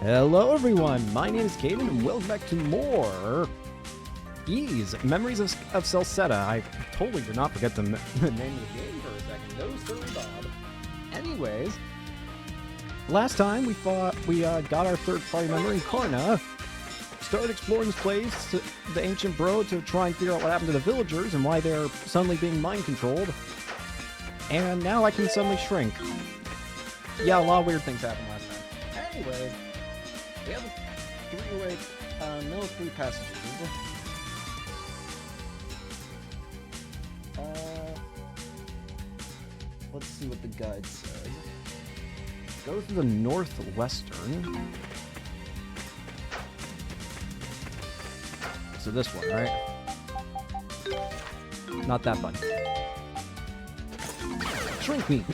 Hello everyone, my name is Caden and welcome back to more Memories of Celceta. I totally did not forget the name of the game for a second. No sir, Bob. Anyways, last time we got our third-party member in Karna, started exploring this place, the ancient bro, to try and figure out what happened to the villagers and why they're suddenly being mind-controlled. And now I can suddenly shrink. Yeah, a lot of weird things happened last time. Anyway, we have three-way military passages. Let's see what the guide says. Go through the northwestern. So this one, right? Not that button. Shrink me!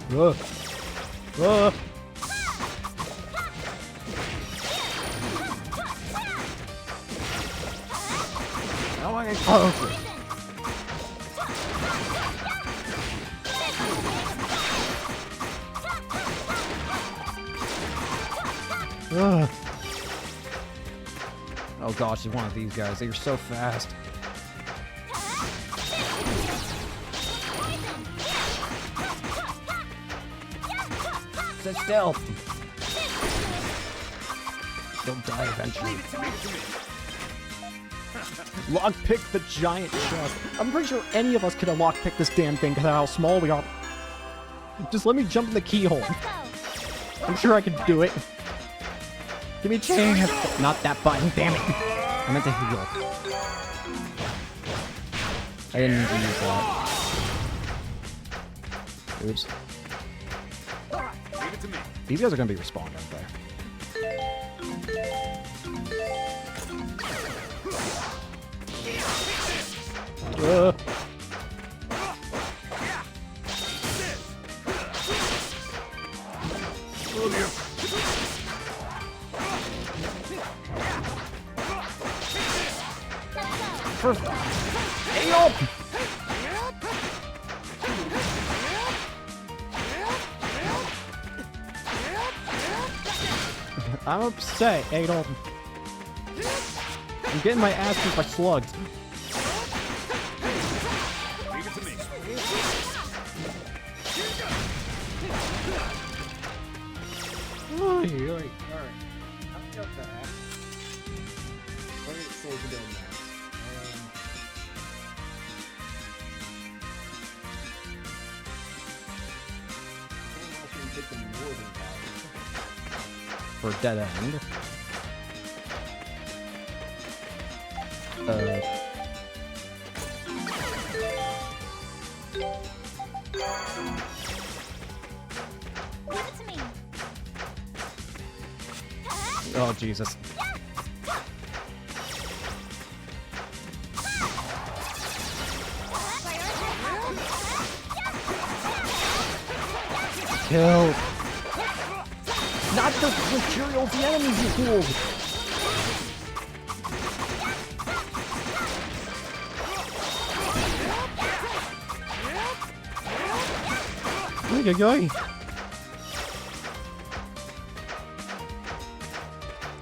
Ugh. Ugh. How am I gonna... Oh, okay. Ugh. Oh gosh, it's one of these guys. They're so fast. It's stealth. They'll die eventually. Lockpick the giant chest. I'm pretty sure any of us could have lockpicked this damn thing because of how small we are. Just let me jump in the keyhole. I'm sure I could do it. Give me a chance. Not that button, damn it. I meant to heal. I didn't need to use that. Oops. These guys are gonna be respawning, aren't they? First, Adol! I'm upset, Adol. I'm getting my ass beat by slugs. Leave it to me. Alright. I've got that. Where did it slow it down now? Take the northern path for a dead end. Give it to me. Oh, Jesus. Kill. Not the materials, the enemies, you fools. Go.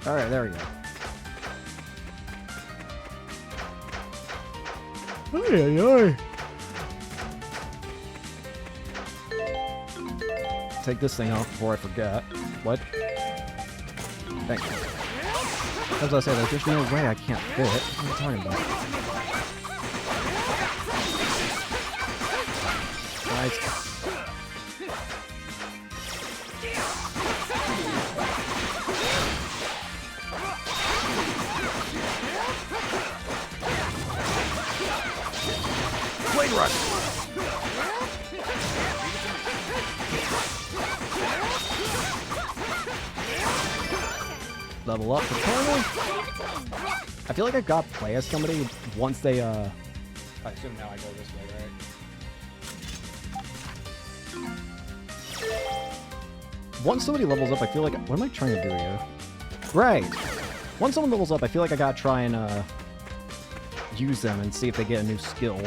Alright, there we go. Take this thing off before I forget. What? Thank you. As I said, there's no way I can't fit it. What are you talking about? Nice. Blade rush! Level up the corner. I feel like I got play as somebody once they I assume now I go this way, right? Once somebody levels up, I feel like... What am I trying to do here? Right! Once someone levels up, I feel like I gotta try and use them and see if they get a new skill.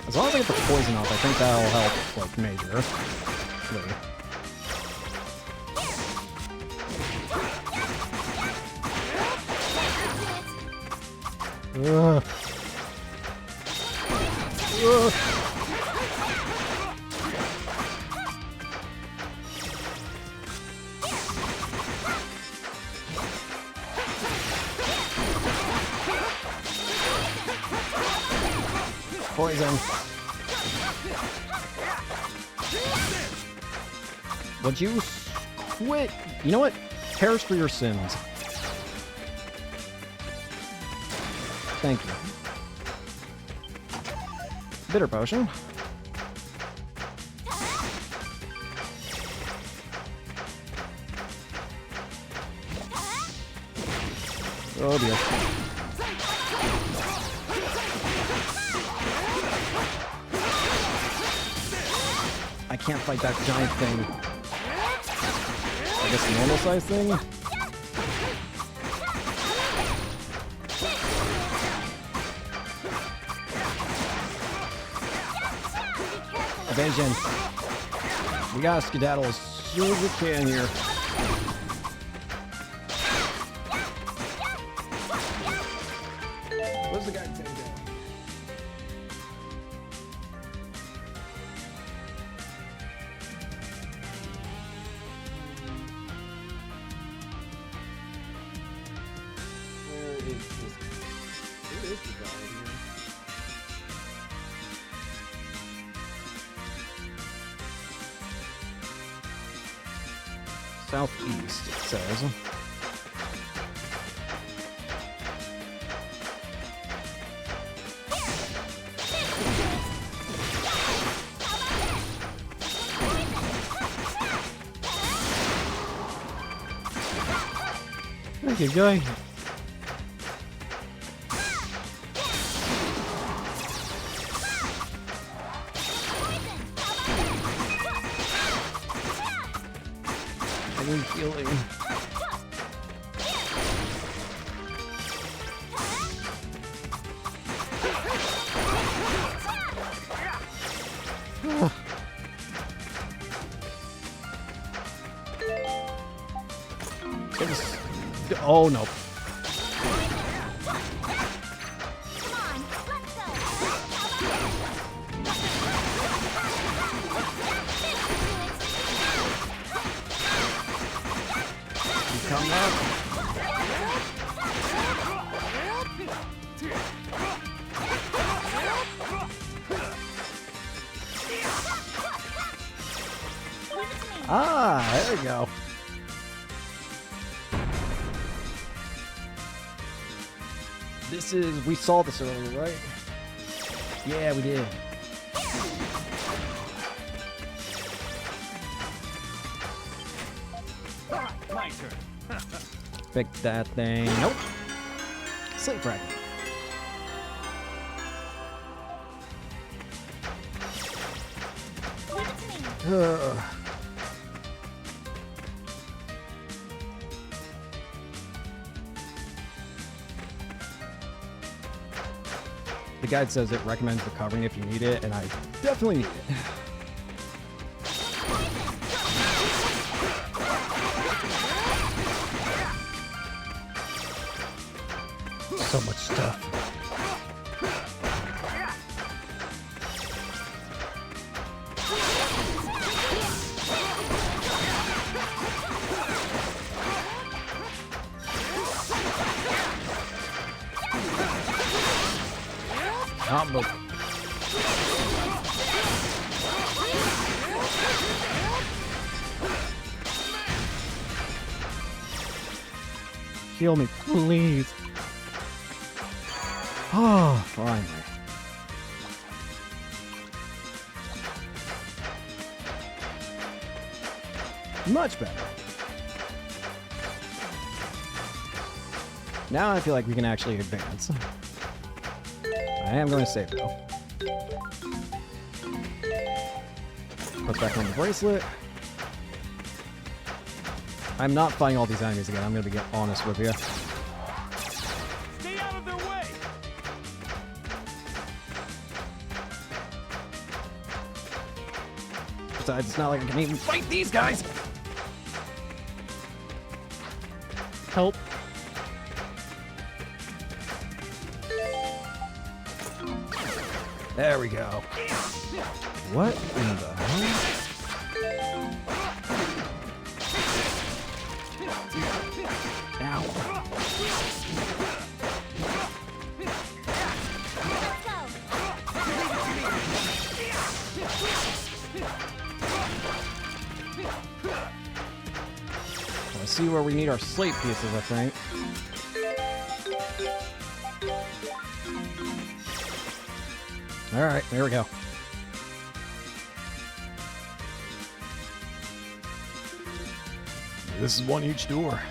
As long as I get the poison off, I think that'll help, like, major. Ugh. Ugh. Poison. Would you quit? You know what? Perish for your sins. Thank you. Bitter potion. Oh dear. I can't fight that giant thing. I guess the normal size thing? Evasion. We gotta skedaddle as soon as we can here. What's the guy saying? Southeast, it says. Thank you, guy. Healing. Oh no. Come up. Ah, there we go. This is, we saw this earlier, right? Yeah, we did. My turn. Pick that thing. Nope. Sleep fragment. The guide says it recommends recovering if you need it, and I definitely need it. So much stuff. Combo. Heal me, please. Oh, finally. Much better. Now I feel like we can actually advance. I am going to save though. Put back on the bracelet. I'm not fighting all these enemies again. I'm going to be honest with you. Stay out of their way. Besides, it's not like I can even fight these guys! Help. There we go. What in the hell? Ow. I see where we need our slate pieces, I think. Alright, there we go. This is one each door.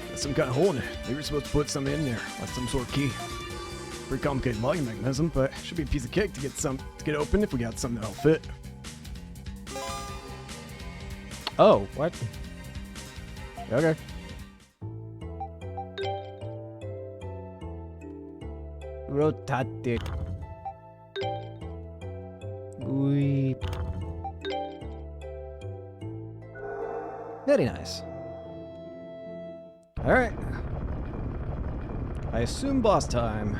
Got some kind of hole in it. Maybe we're supposed to put some in there. Like some sort of key. Pretty complicated locking mechanism, but it should be a piece of cake to get open if we got something that'll fit. Oh, what? Okay. Rotate. Oui. Very nice. Alright. I assume boss time.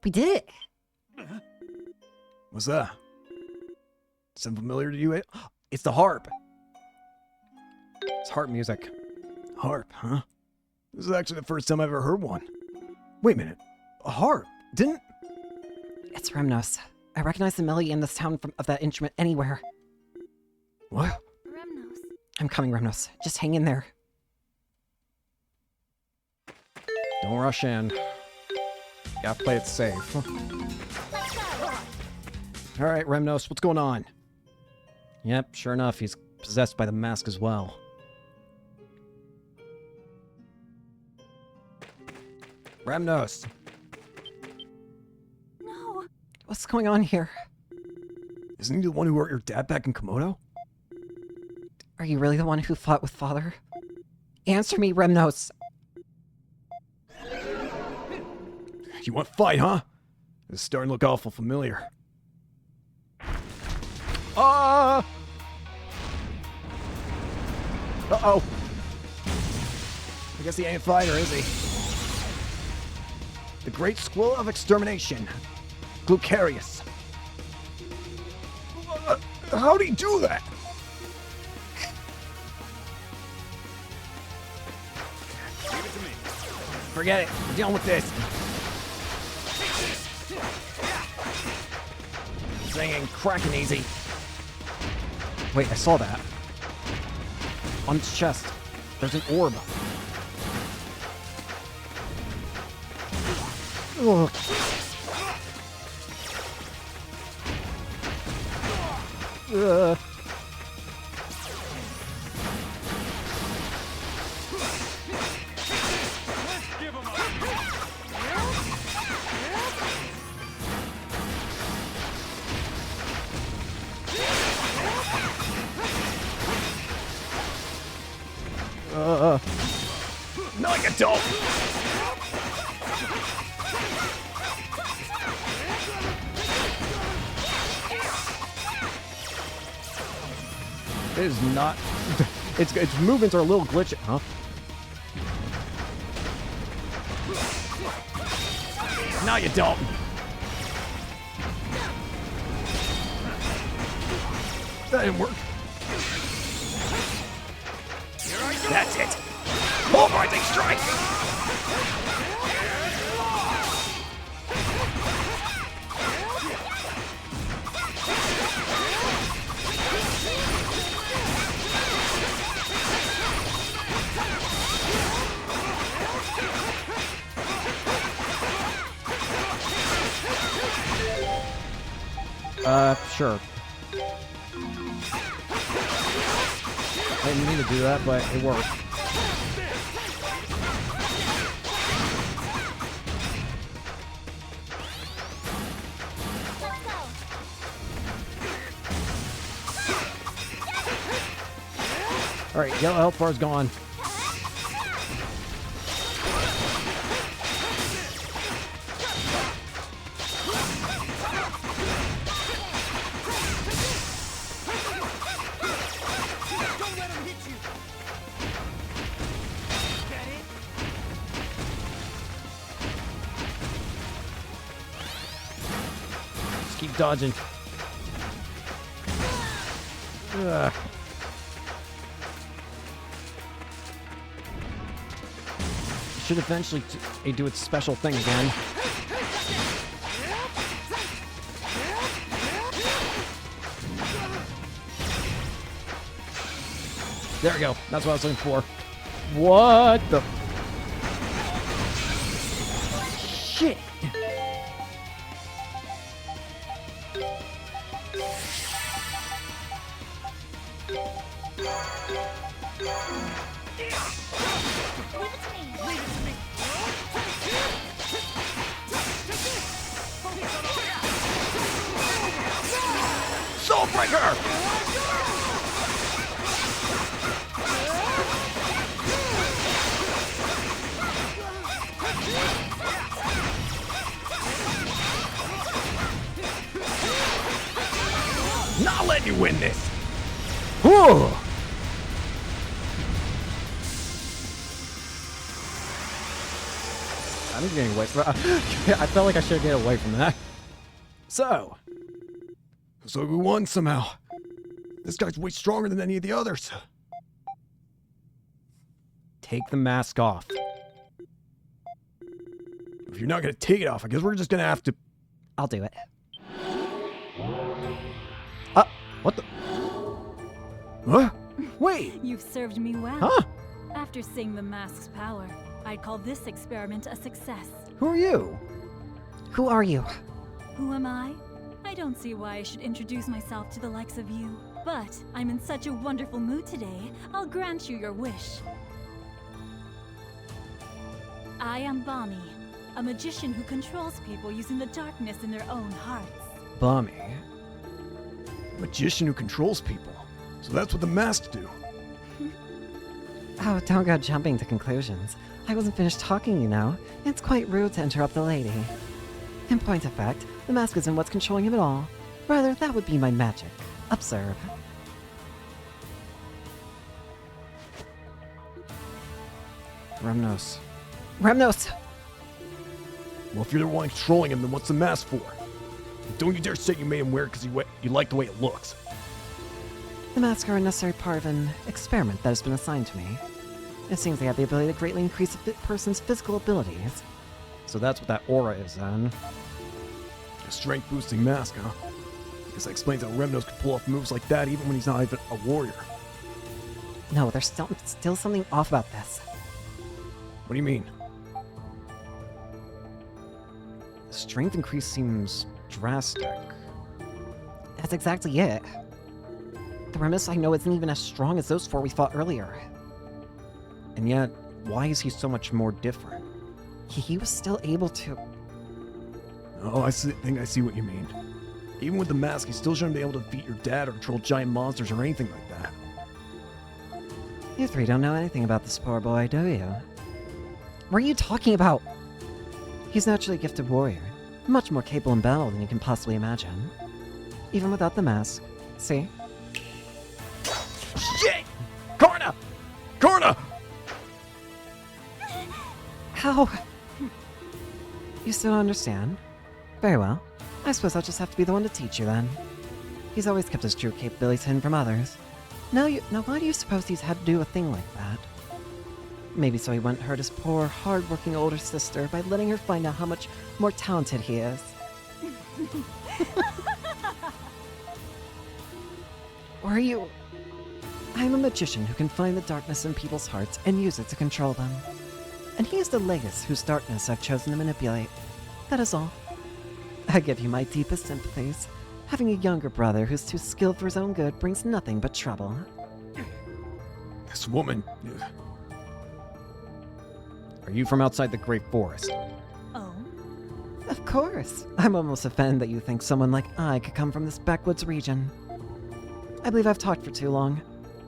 We did it! What's that? Sound familiar to you? It's the harp. It's harp music. Harp, huh? This is actually the first time I've ever heard one. Wait a minute. A harp? Didn't... It's Remnos. I recognize the melody in this town of that instrument anywhere. What? Remnos. I'm coming, Remnos. Just hang in there. Don't rush in. Gotta play it safe. Let's go. Alright, Remnos, what's going on? Yep, sure enough, he's possessed by the mask as well. Remnos! No. What's going on here? Isn't he the one who wrote your dad back in Komodo? Are you really the one who fought with Father? Answer me, Remnos! You want to fight, huh? This is starting to look awful familiar. Ah! Uh-oh. I guess he ain't a fighter, is he? The Great Squirrel of Extermination. Glucarius. How'd he do that? Leave it to me. Forget it. We're dealing with this. This thing ain't cracking easy. Wait, I saw that. On its chest, there's an orb. Ugh. Not like a dog. It is not. Its movements are a little glitchy, huh? Now you don't. That didn't work. That's it. Pulverizing strike. Sure. I didn't mean to do that, but it worked. Let's go. Alright, yellow health bar's gone. keep dodging. Ugh. Should eventually do its special thing again. There we go. That's what I was looking for. What the... Shit! Soulbreaker! Not letting you win this. Whew. I'm getting away from I felt like I should get away from that. So we won somehow. This guy's way stronger than any of the others. Take the mask off. If you're not gonna take it off, I guess we're just gonna have to... I'll do it. What the... Huh? Wait! You've served me well. Huh? After seeing the mask's power, I'd call this experiment a success. Who are you? Who are you? Who am I? I don't see why I should introduce myself to the likes of you. But I'm in such a wonderful mood today, I'll grant you your wish. I am Bami, a magician who controls people using the darkness in their own hearts. Bummy. Magician who controls people. So that's what the masks do. Oh, don't go jumping to conclusions. I wasn't finished talking, you know. It's quite rude to interrupt the lady. In point of fact, the mask isn't what's controlling him at all. Rather, that would be my magic. Observe. Remnos. Remnos! Well, if you're the one controlling him, then what's the mask for? Don't you dare say you made him wear it because you like the way it looks. The masks are a necessary part of an experiment that has been assigned to me. It seems they have the ability to greatly increase a person's physical abilities. So that's what that aura is, then. A strength-boosting mask, huh? I guess that explains how Remnos could pull off moves like that even when he's not even a warrior. No, there's still something off about this. What do you mean? The strength increase seems drastic. That's exactly it. The Remus I know isn't even as strong as those four we fought earlier. And yet, why is he so much more different? He was still able to... Oh, I think I see what you mean. Even with the mask, he still shouldn't be able to defeat your dad or control giant monsters or anything like that. You three don't know anything about this poor boy, do you? What are you talking about? He's naturally a gifted warrior, much more capable in battle than you can possibly imagine. Even without the mask. See? Shit! Karna! Karna! How? You still don't understand? Very well. I suppose I'll just have to be the one to teach you then. He's always kept his true capabilities hidden from others. Now why do you suppose he's had to do a thing like that? Maybe so he wouldn't hurt his poor, hard-working older sister by letting her find out how much more talented he is. Or are you... I'm a magician who can find the darkness in people's hearts and use it to control them. And he is the latest whose darkness I've chosen to manipulate. That is all. I give you my deepest sympathies. Having a younger brother who's too skilled for his own good brings nothing but trouble. This woman... Are you from outside the Great Forest? Oh? Of course. I'm almost offended that you think someone like I could come from this backwoods region. I believe I've talked for too long.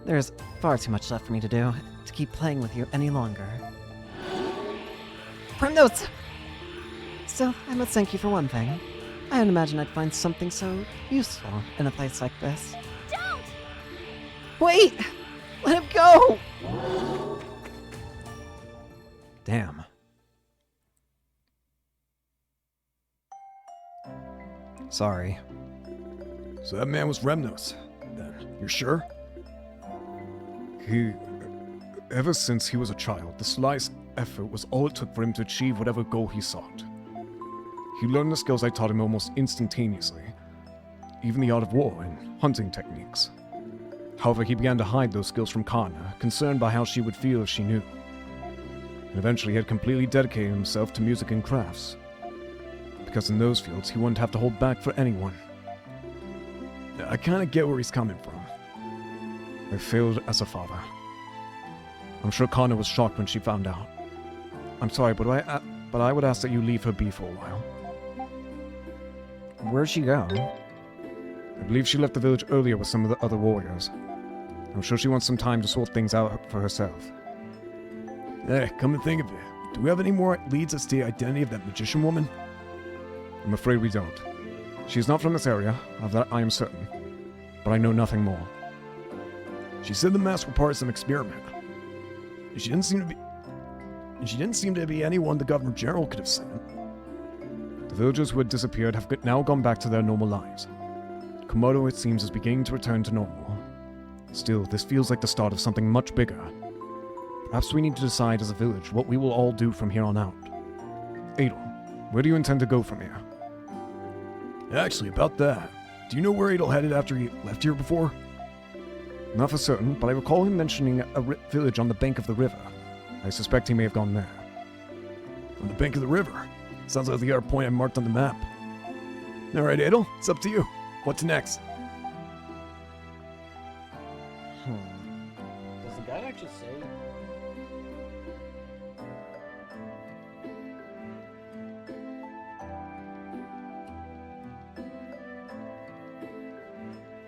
There's far too much left for me to do to keep playing with you any longer. From notes! Still, I must thank you for one thing. I didn't imagine I'd find something so useful in a place like this. Don't! Wait! Let him go! Damn. Sorry. So that man was Remnos, then. You're sure? Ever since he was a child, the slightest effort was all it took for him to achieve whatever goal he sought. He learned the skills I taught him almost instantaneously, even the art of war and hunting techniques. However, he began to hide those skills from Kana, concerned by how she would feel if she knew. And eventually he had completely dedicated himself to music and crafts, because in those fields he wouldn't have to hold back for anyone. I kinda get where he's coming from. I failed as a father. I'm sure Kana was shocked when she found out. I'm sorry, but I would ask that you leave her be for a while. Where'd she go? I believe she left the village earlier with some of the other warriors. I'm sure she wants some time to sort things out for herself. Hey, come to think of it, do we have any more leads as to the identity of that magician woman? I'm afraid we don't. She's not from this area, of that I am certain, but I know nothing more. She said the masks were part of some experiment. She didn't seem to be anyone the Governor General could have sent. The villagers who had disappeared have now gone back to their normal lives. Komodo, it seems, is beginning to return to normal. Still, this feels like the start of something much bigger. Perhaps we need to decide as a village what we will all do from here on out. Adol, where do you intend to go from here? Actually, about that, do you know where Adol headed after he left here before? Not for certain, but I recall him mentioning a village on the bank of the river. I suspect he may have gone there. On the bank of the river? Sounds like the other point I marked on the map. Alright, Adol, it's up to you. What's next? Does the guide actually say?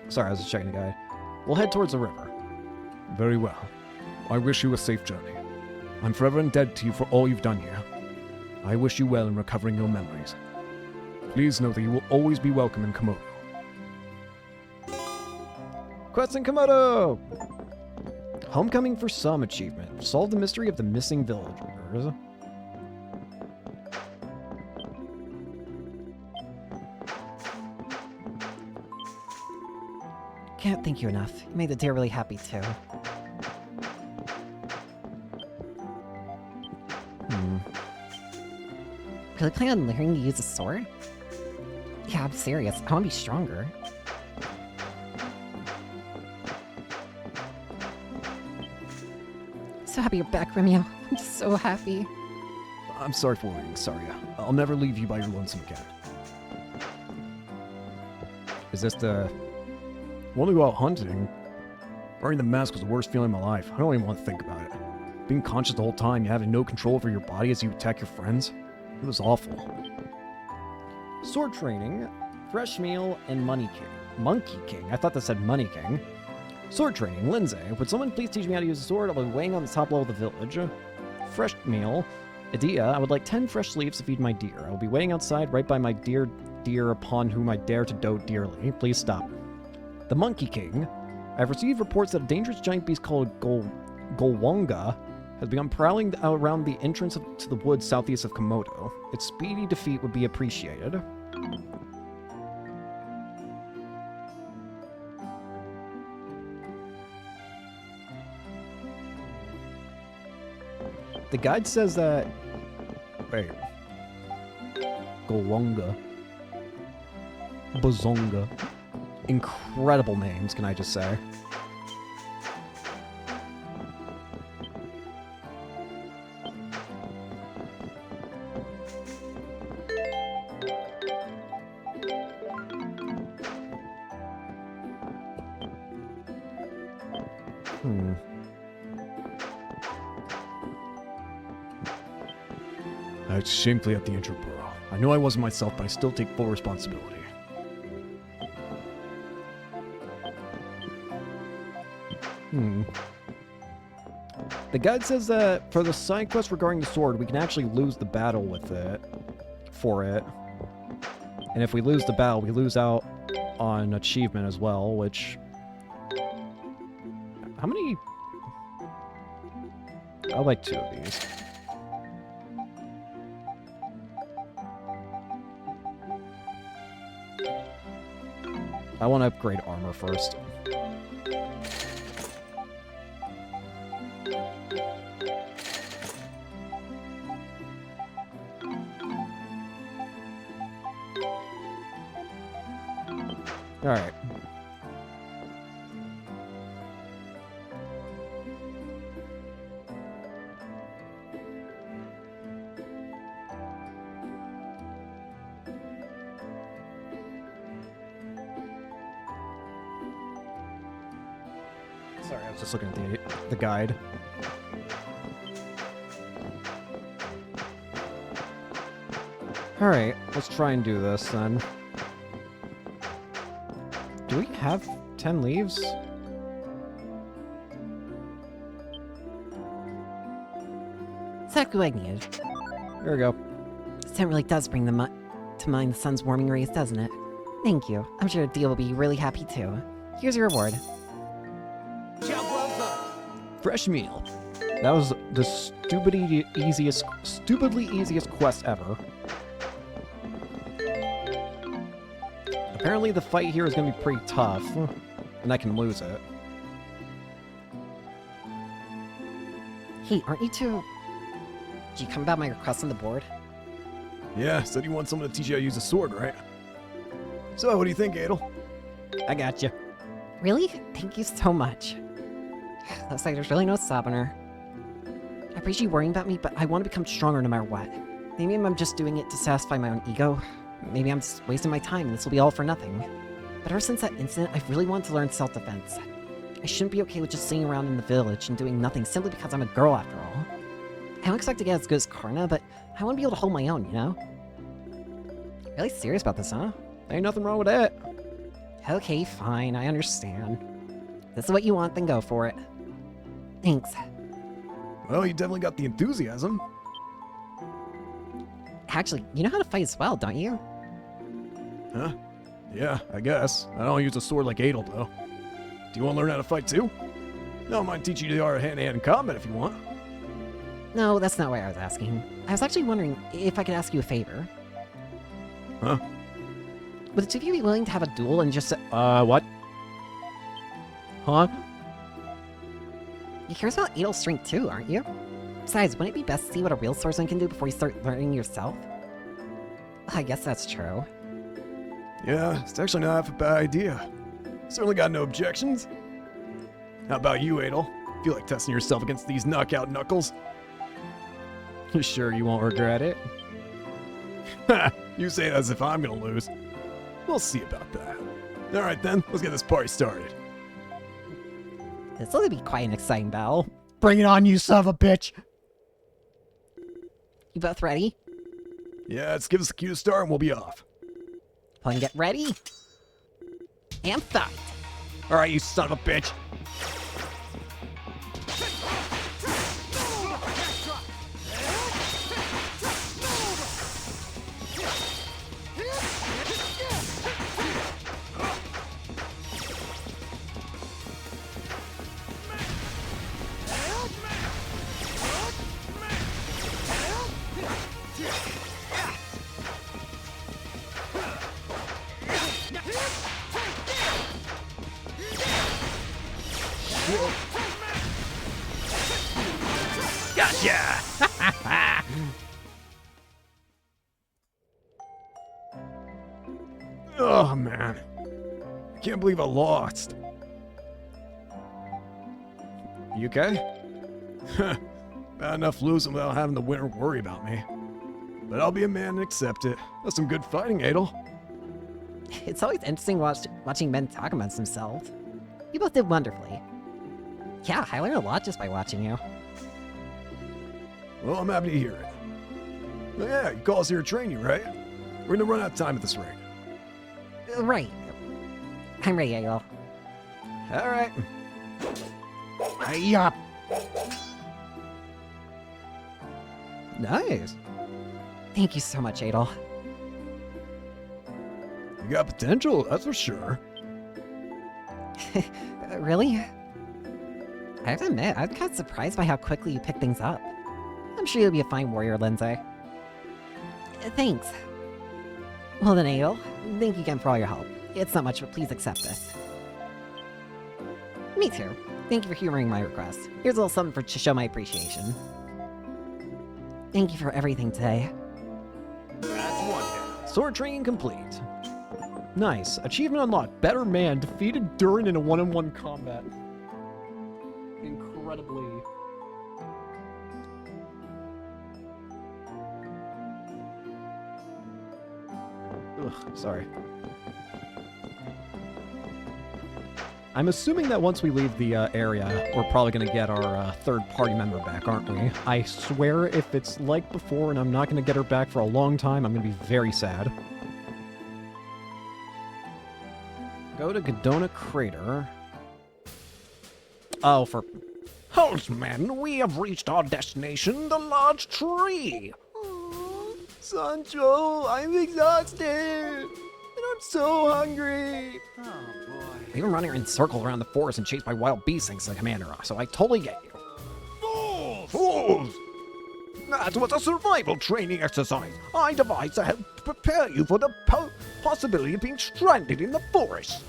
Sorry, I was just checking the guide. We'll head towards the river. Very well. I wish you a safe journey. I'm forever indebted to you for all you've done here. I wish you well in recovering your memories. Please know that you will always be welcome in Komodo. Quest in Komodo! Homecoming for some achievement. Solve the mystery of the missing villagers. Can't thank you enough. You made the deer really happy too. Really plan on learning to use a sword? Yeah, I'm serious. I want to be stronger. So happy you're back, Remio. I'm so happy. I'm sorry for worrying, Saria. I'll never leave you by your lonesome again. Is this the... I want to go out hunting. Wearing the mask was the worst feeling in my life. I don't even want to think about it. Being conscious the whole time, you having no control over your body as you attack your friends. It was awful. Sword training, fresh meal, and Money King. Monkey King? I thought that said Money King. Sword training, Lindsay. Would someone please teach me how to use a sword? I'll be waiting on the top level of the village. Fresh meal. Idea, I would like 10 fresh leaves to feed my deer. I will be waiting outside right by my dear upon whom I dare to dote dearly. Please stop. The Monkey King. I have received reports that a dangerous giant beast called Golwonga has begun prowling around the entrance to the woods southeast of Komodo. Its speedy defeat would be appreciated. The guide says that... Wait. Golwonga. Bozonga. Incredible names, can I just say. It's shamefully at the Interborough. I know I wasn't myself, but I still take full responsibility. The guide says that for the side quest regarding the sword, we can actually lose the battle with it. For it. And if we lose the battle, we lose out on achievement as well, which... How many... I'll like 2 of these. I want to upgrade armor first. Alright. Sorry, I was just looking at the guide. Alright, let's try and do this then. Do we have 10 leaves? Exactly what I needed. There we go. This tent really does bring to mind the sun's warming rays, doesn't it? Thank you. I'm sure Adol will be really happy too. Here's your reward. Fresh meal. That was the stupidly easiest quest ever. Apparently the fight here is going to be pretty tough, and I can lose it. Hey, aren't you two... Did you come about my request on the board? Yeah, said you want someone to teach you how to use a sword, right? So, what do you think, Adol? I got you. Really? Thank you so much. Looks like there's really no stopping her. I appreciate you worrying about me, but I want to become stronger no matter what. Maybe I'm just doing it to satisfy my own ego. Maybe I'm just wasting my time and this will be all for nothing. But ever since that incident, I've really wanted to learn self-defense. I shouldn't be okay with just sitting around in the village and doing nothing simply because I'm a girl after all. I don't expect to get as good as Karna, but I want to be able to hold my own, you know? Really serious about this, huh? Ain't nothing wrong with that. Okay, fine, I understand. If this is what you want, then go for it. Thanks. Well, you definitely got the enthusiasm. Actually, you know how to fight as well, don't you? Huh? Yeah, I guess. I don't use a sword like Adol, though. Do you want to learn how to fight, too? No, I might teach you the art of hand-to-hand combat if you want. No, that's not what I was asking. I was actually wondering if I could ask you a favor. Huh? Would the two of you be willing to have a duel and just... What? Huh? You're curious about Adol's strength too, aren't you? Besides, wouldn't it be best to see what a real swordsman can do before you start learning yourself? I guess that's true. Yeah, it's actually not half a bad idea. Certainly got no objections. How about you, Adol? Feel like testing yourself against these knockout knuckles? You sure you won't regret it? Ha! You say it as if I'm gonna lose. We'll see about that. Alright then, let's get this party started. This will be quite an exciting battle. Bring it on, you son of a bitch! You both ready? Yeah, let's give us a cue to start and we'll be off. Plan, get ready. And fight! Alright, you son of a bitch! Gotcha! Oh man, I can't believe I lost. You okay? Bad enough losing without having the winner worry about me. But I'll be a man and accept it. That's some good fighting, Adol. It's always interesting watching men talk amongst themselves. You both did wonderfully. Yeah, I learned a lot just by watching you. Well, I'm happy to hear it. Oh, yeah, you call us here to train you, right? We're gonna run out of time at this rate. Right. I'm ready, Adol. Alright. Hey-ya! Nice. Thank you so much, Adol. You got potential, that's for sure. Really? I have to admit, I'm kind of surprised by how quickly you pick things up. I'm sure you'll be a fine warrior, Lindsay. Thanks. Well then, Adol, thank you again for all your help. It's not much, but please accept this. Me too. Thank you for humoring my request. Here's a little something to show my appreciation. Thank you for everything today. That's one down. Sword training complete. Nice. Achievement unlocked. Better man defeated Durin in a one-on-one combat. Incredibly. Ugh, sorry. I'm assuming that once we leave the area, we're probably going to get our third party member back, aren't we? I swear if it's like before and I'm not going to get her back for a long time, I'm going to be very sad. Go to Godona Crater. Oh, for... Holzman, we have reached our destination, the large tree. Sancho, I'm exhausted. And I'm so hungry. We've been running in circles around the forest and chased by wild beasts thanks to the commander, so I totally get you. Fools! That was a survival training exercise I devised to help prepare you for the possibility of being stranded in the forest.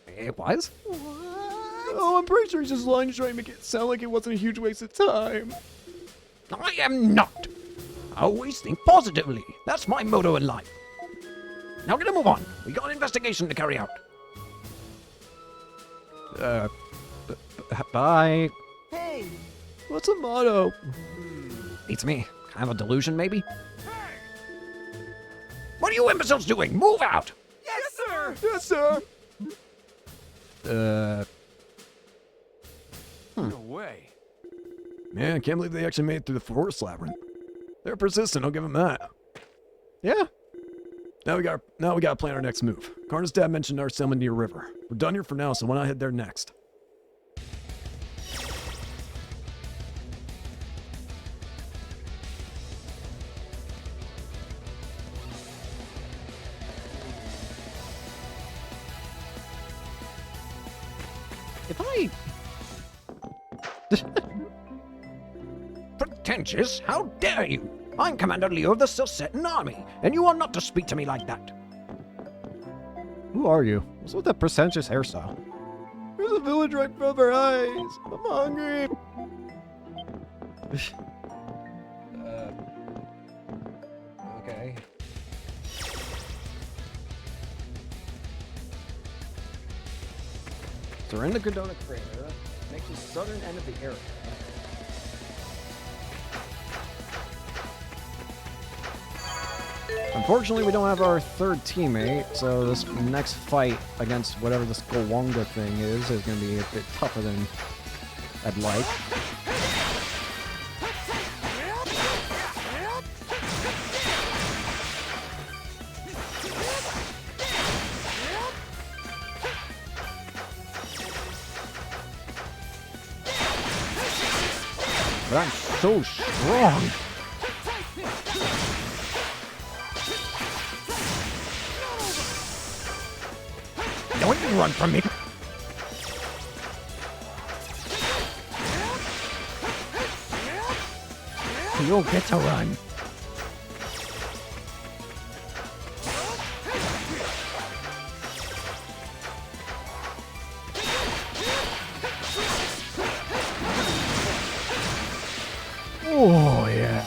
It was? Oh, I'm pretty sure he's just lying to try and make it sound like it wasn't a huge waste of time. I am not. I always think positively. That's my motto in life. Now get to move on. We got an investigation to carry out. Bye. Hey! What's a motto? Beats me. Kind of a delusion, maybe? What are you imbeciles doing? Move out! Yes, sir! Yes, sir! No way. Man, I can't believe they actually made it through the forest labyrinth. They're persistent, I'll give them that. Yeah. Now we gotta plan our next move. Karna's dad mentioned our settlement near river. We're done here for now, so why not head there next? If I... Pretentious? How dare you? I'm Commander Leo of the Celcetan army, and you are not to speak to me like that. Who are you? What's with that pretentious hairstyle? There's a village right in front of our eyes. I'm hungry. Okay. So we're in the Godona Crater. Makes the southern end of the area. Unfortunately, we don't have our third teammate, so this next fight against whatever this Golwanga thing is going to be a bit tougher than I'd like. But I'm so strong! Don't you run from me! You'll get to run. Oh, yeah.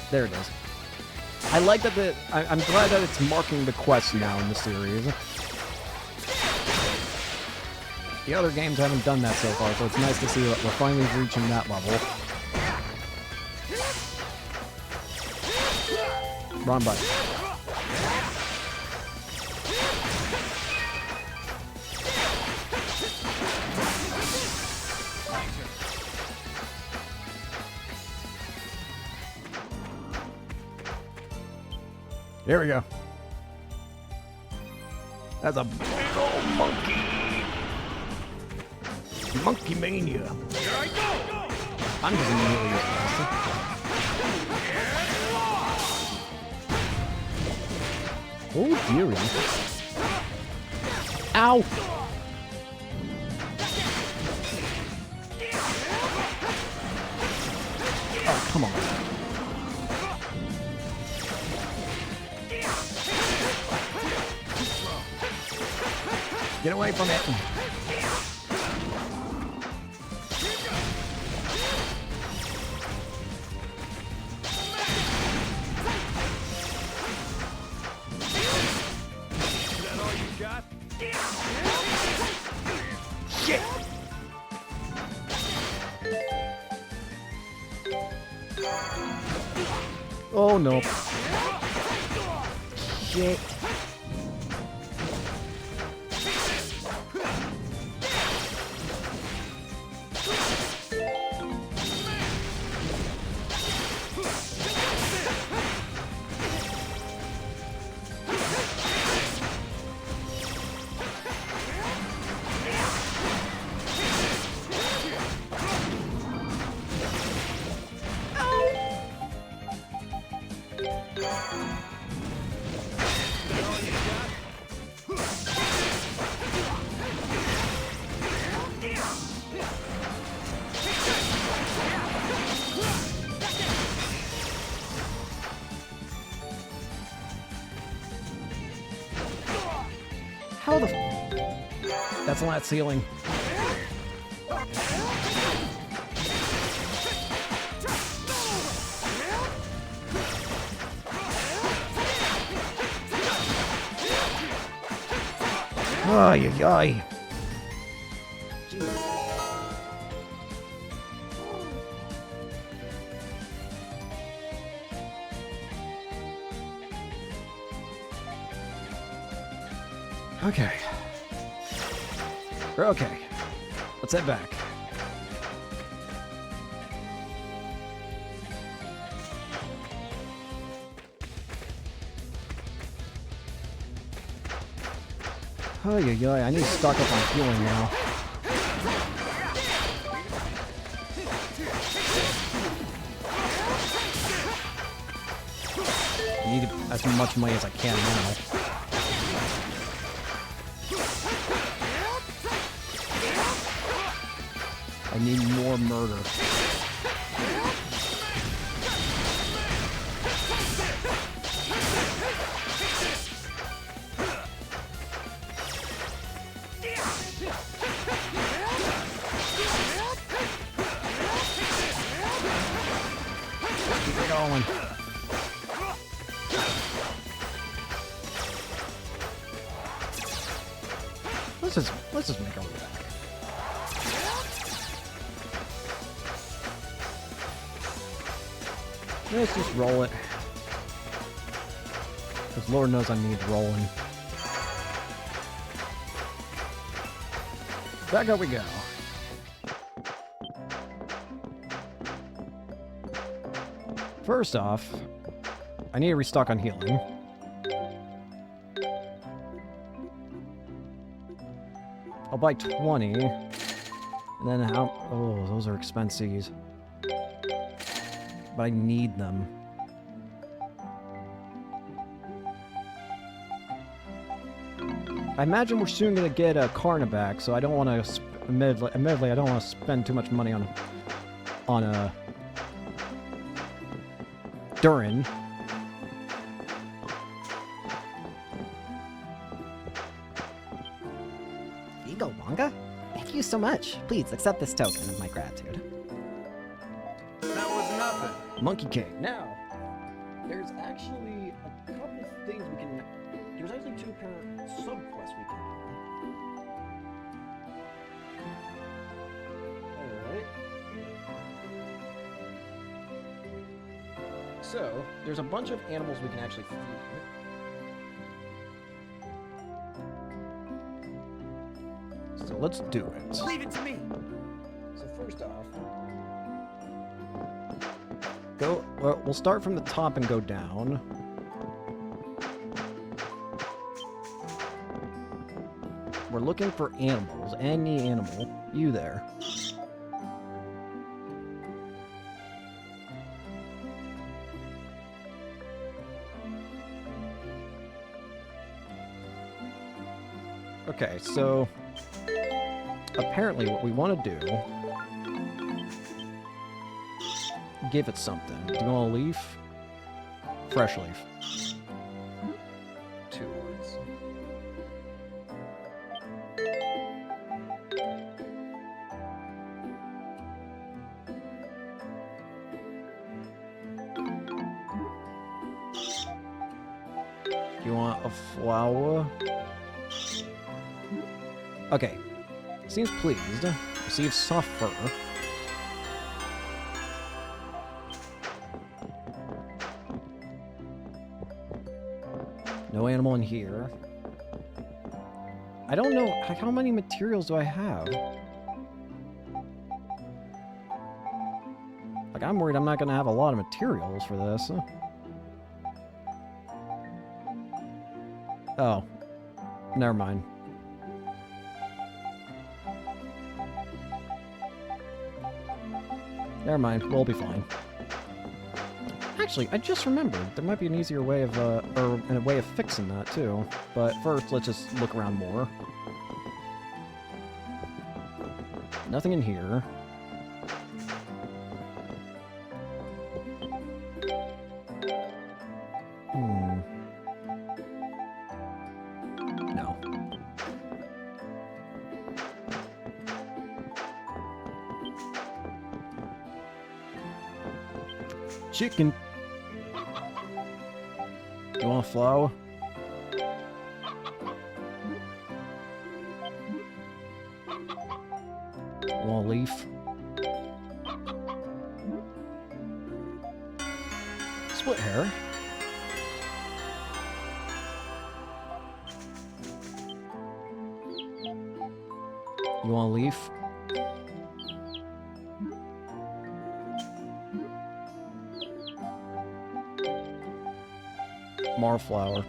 There it is. I like that I'm glad that it's marking the quest now in the series. The other games haven't done that so far, so it's nice to see that we're finally reaching that level. Wrong button. There we go. That's a big old monkey. Monkey mania. I'm just immediately exhausted. Oh dearie. Ow! Get away from it. Shit! Oh no. Shit. How the That's not ceiling. Ay, ay, ay. Okay. We're okay. Let's head back. Oh, yeah, I need to stock up on healing now. I need as much money as I can now. I need more murder. Keep it going. Let's just make our way back. Let's just roll it. Because Lord knows I need rolling. Back up we go. First off, I need to restock on healing. I'll buy 20. And then how... Oh, those are expensive. But I need them. I imagine we're soon going to get a Karna back, so I don't want to... Admittedly, I don't want to spend too much money on a... Durin. Vigo Wonga? Thank you so much. Please accept this token of my gratitude. That was nothing. Monkey Cave. Now, there's actually a couple things we can... There's actually two sub-quests we can do. Alright. So, there's a bunch of animals we can actually feed. So let's do it. Leave it to me. So first off, well, we'll start from the top and go down. We're looking for animals. Any animal. You there. Okay, so apparently what we want to do, give it something. Do you want a leaf? Fresh leaf. 2 words. You want a flower? Okay. Seems pleased. Receive soft fur. No animal in here. I don't know, how many materials do I have? Like, I'm worried I'm not gonna have a lot of materials for this. Oh. Never mind. Never mind, we'll be fine. Actually, I just remembered, there might be an easier way of, or a way of fixing that, too. But first, let's just look around more. Nothing in here. No. Chicken. You want a flower? You want a leaf? Split hair. You want a leaf? Marflower.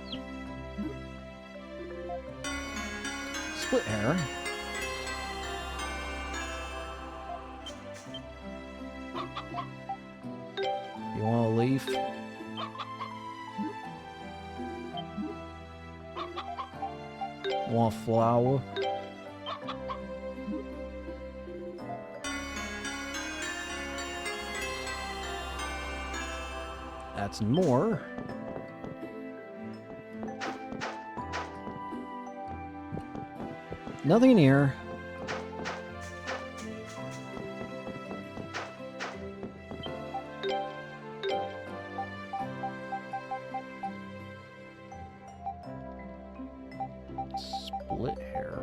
Split hair. You want a leaf? Want a flower? That's more. Nothing in here. Split hair.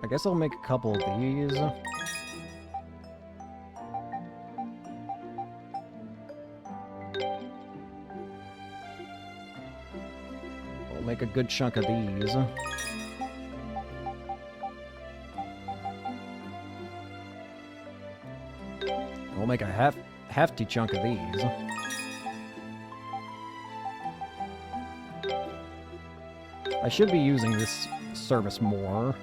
I guess I'll make a couple of these. Make a good chunk of these. We'll make a hefty chunk of these. I should be using this service more.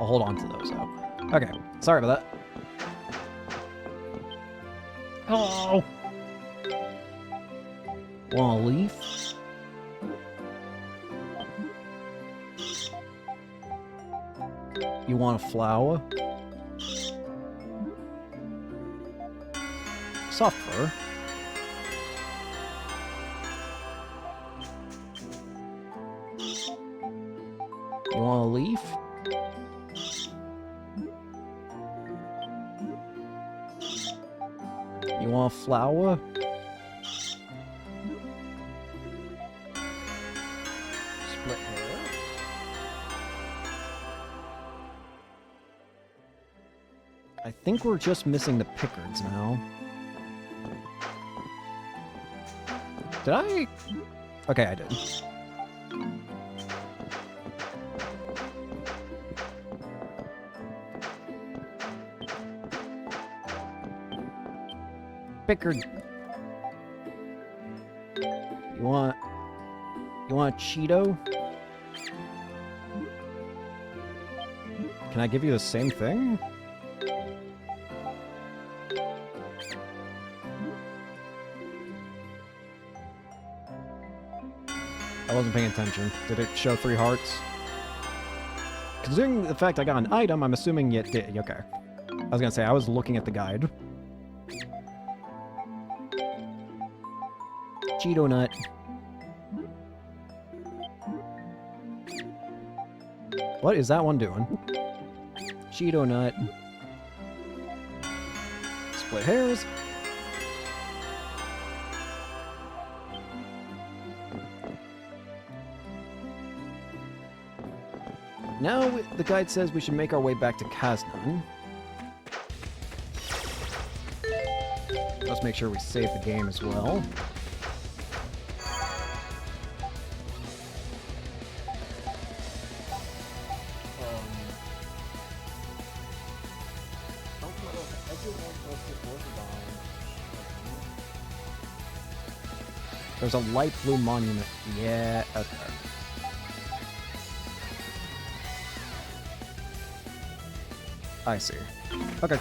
I'll hold on to those, though. Okay, sorry about that. Oh! Want a leaf? You want a flower? Soft fur. You want a leaf? You want a flower? Split hair. I think we're just missing the Pickards now. Did I? Okay, I did. Pickard. You want a Cheeto? Can I give you the same thing? I wasn't paying attention. Did it show 3 hearts? Considering the fact I got an item, I'm assuming it did. Okay. I was gonna say, I was looking at the guide. Cheeto nut. What is that one doing? Cheeto nut. Split hairs. Now the guide says we should make our way back to Kaznan. Let's make sure we save the game as well. There's a light blue monument. Yeah, okay. I see. Okay.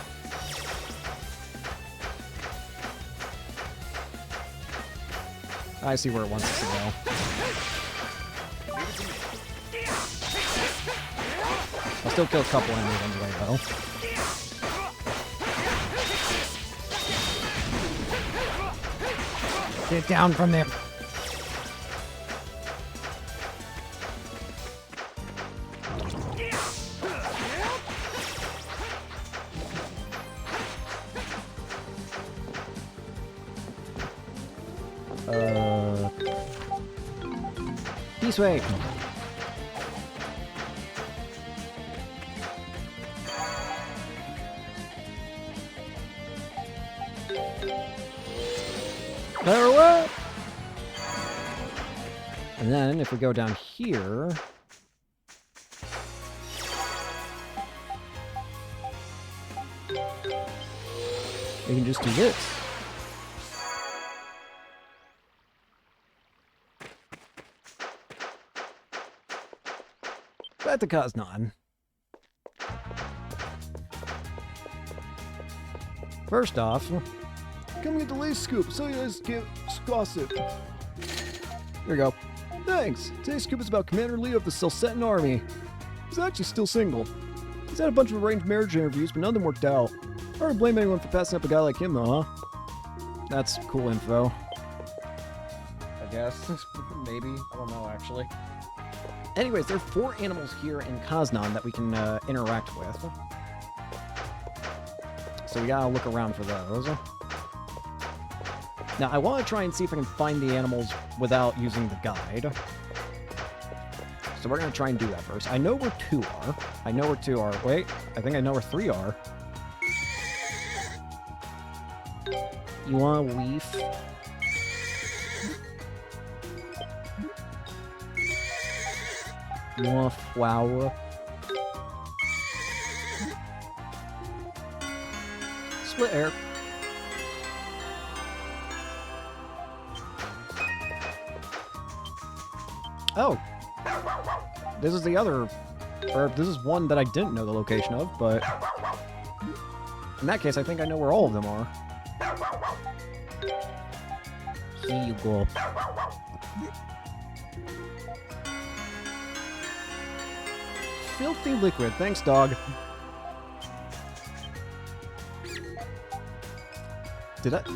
I see where it wants us to go. I'll still kill a couple enemies on the way, though. Get down from there. This way. Farewell. And then if we go down here, we can just do this. Back to Kaznan. First off, come get the lace scoop so you guys get gossip. Here we go. Thanks. Today's scoop is about Commander Lee of the Celcetan army. He's actually still single. He's had a bunch of arranged marriage interviews, but none of them worked out. Hard to blame anyone for passing up a guy like him, though, huh? That's cool info. I guess. Maybe. I don't know, actually. Anyways, there are 4 animals here in Kaznan that we can interact with. So we gotta look around for those. Now, I want to try and see if I can find the animals without using the guide. So we're gonna try and do that first. I know where 2 are. I know where 2 are. Wait, I think I know where 3 are. You want a leaf? You want a flower? Split air. Oh! This is the other... Or this is one that I didn't know the location of, but... In that case, I think I know where all of them are. Here you go. Filthy liquid. Thanks, dog.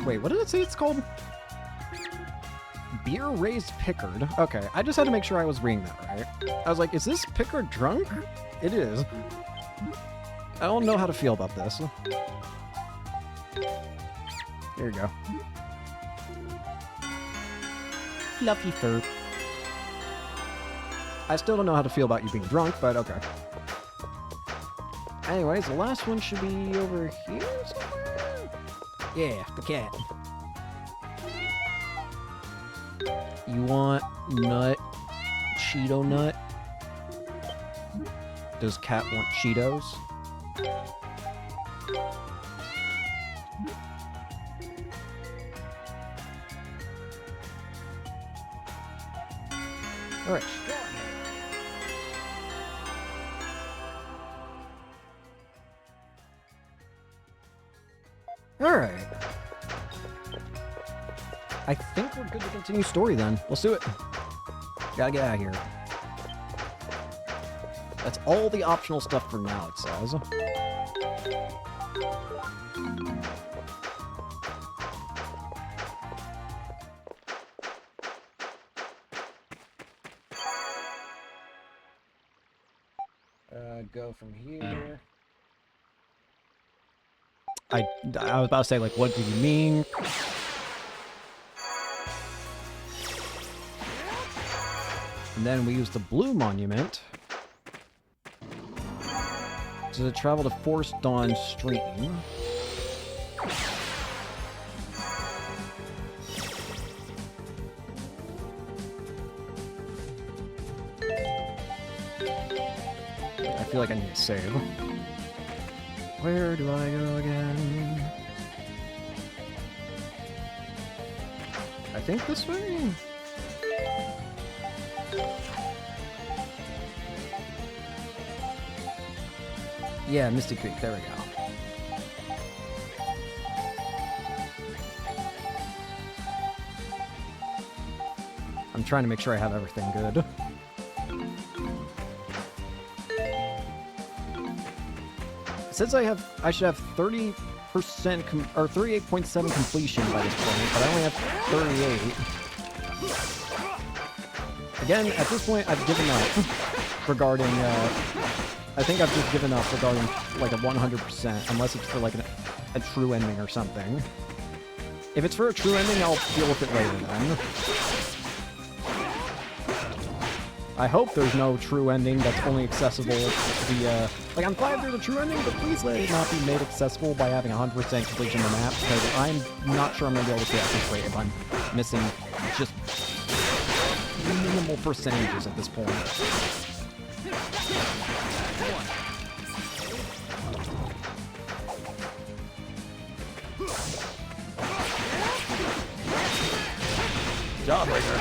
Wait, what did it say it's called? Beer Raised Pickard. Okay, I just had to make sure I was reading that right. I was like, is this Pickard drunk? It is. I don't know how to feel about this. Here you go. Fluffy fur. I still don't know how to feel about you being drunk, but okay. Anyways, the last one should be over here somewhere? Yeah, the cat. You want nut? Cheeto nut? Does cat want Cheetos? Alright. Alright. I think we're good to continue story then. Let's do it. Gotta get out of here. That's all the optional stuff for now, it says. gonna go from here. I was about to say, like, what do you mean? And then we use the blue monument to travel to Forest Dawn Stream. I feel like I need to save. Where do I go again? I think this way? Yeah, Misty Creek, there we go. I'm trying to make sure I have everything good. It says I should have 30% or 38.7 completion by this point, but I only have 38. Again, at this point, I've given up regarding. I think I've just given up regarding like a 100%, unless it's for like a true ending or something. If it's for a true ending, I'll deal with it later then. I hope there's no true ending that's only accessible via... Like, I'm glad there's a true ending, but please let it not be made accessible by having 100% completion of the map, because I'm not sure I'm going to be able to get this rate if I'm missing just minimal percentages at this point. Jawbreaker.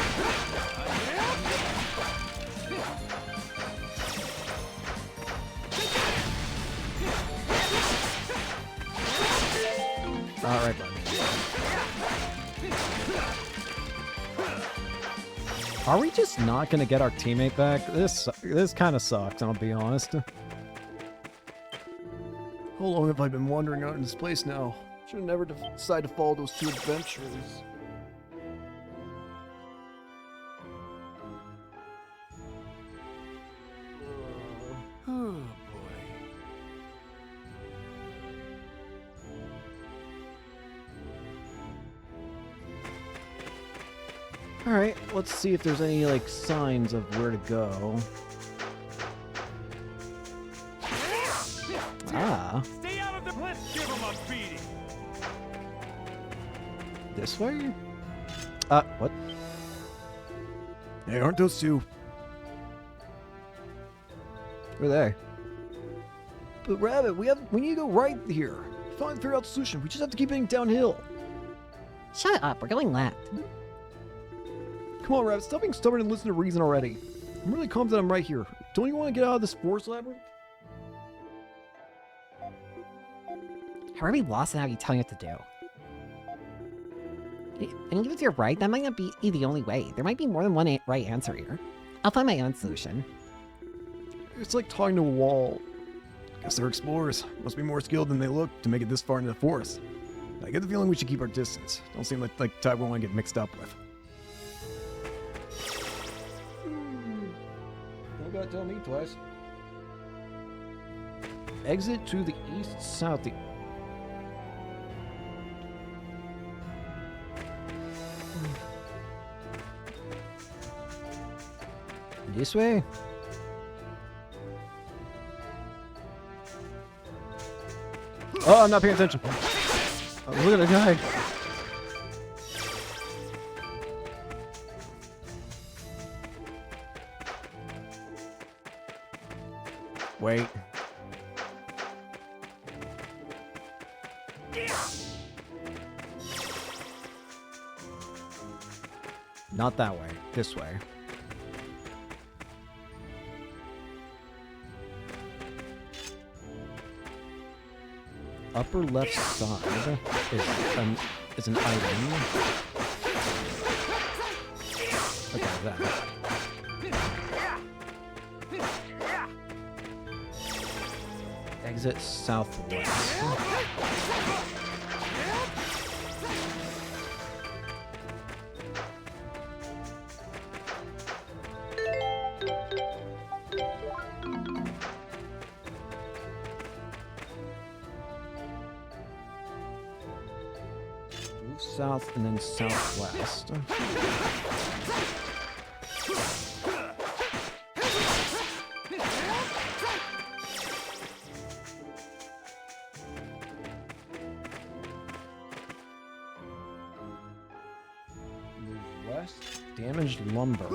Alright, buddy. Are we just not gonna get our teammate back? This kind of sucks, I'll be honest. How long have I been wandering out in this place now? Should have never decided to follow those two adventurers. Oh boy. Alright, let's see if there's any, like, signs of where to go. Ah. Stay out of the... Let's give him a beating. This way? What? Hey, aren't those two? Who are they? But Rabbit, we need to go right here. Finally figure out the solution. We just have to keep heading downhill. Shut up, we're going left. Come on, Rabbit, stop being stubborn and listen to reason already. I'm really confident I'm right here. Don't you want to get out of this forest labyrinth? How are we lost and how are you telling us to do? And even if you're right, that might not be the only way. There might be more than one right answer here. I'll find my own solution. It's like talking to a wall. Guess they're explorers. Must be more skilled than they look to make it this far into the forest. I get the feeling we should keep our distance. Don't seem like type we want to get mixed up with. Don't gotta tell me twice. Exit to the east-south. This way? Oh, I'm not paying attention. Oh, look at the guy. Wait. Not that way. This way. Upper left side is an item. Okay, that. Exit southwest. south, and then southwest. West, damaged lumber.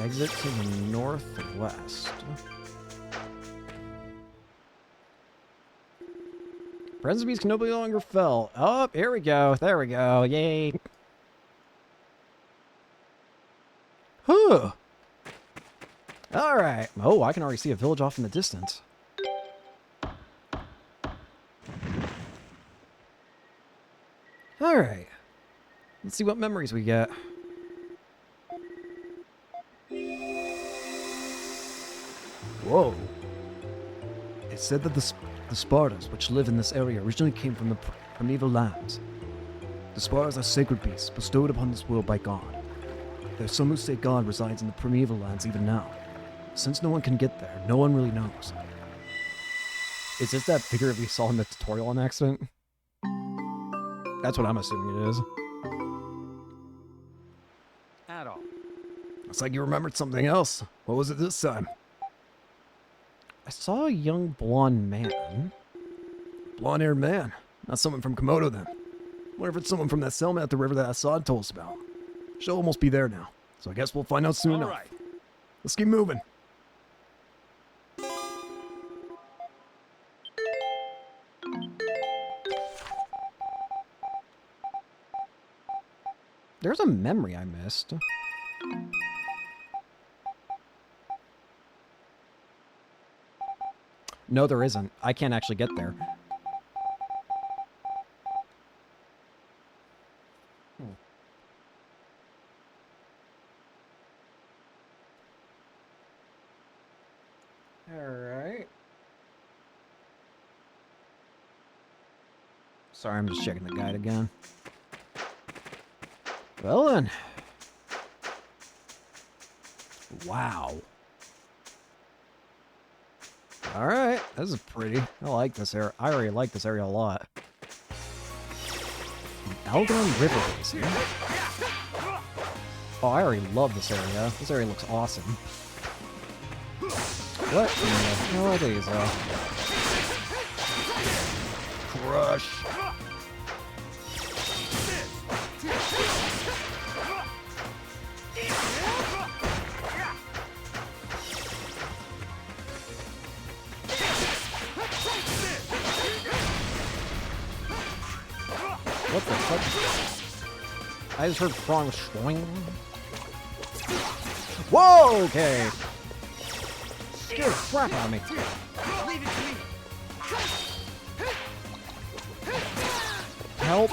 Exit to the northwest. Presence beast can no longer fell. Oh, here we go. There we go. Yay. Huh. Alright. Oh, I can already see a village off in the distance. Alright. Let's see what memories we get. Whoa. It said that the Spartas, which live in this area, originally came from the primeval lands. The Spartas are sacred beasts bestowed upon this world by God. There's some who say God resides in the primeval lands even now. Since no one can get there, no one really knows. Is this that figure we saw in the tutorial on accident? That's what I'm assuming it is. Adol. Looks like you remembered something else. What was it this time? I saw a young blonde man. Blonde-haired man. Not someone from Komodo then. Wonder if it's someone from that settlement at the river that Assad told us about. She'll almost be there now, so I guess we'll find out soon enough. All right. Let's keep moving. There's a memory I missed. No, there isn't. I can't actually get there. Alright. Sorry, I'm just checking the guide again. Well then. Wow. Alright, this is pretty. I like this area. I already like this area a lot. Algon River Basin. Oh, I already love this area. This area looks awesome. What in the hell are these? Crush. What the fuck? I just heard prongs swing. Whoa, okay. Scared the crap out of me. Leave it to me. Help.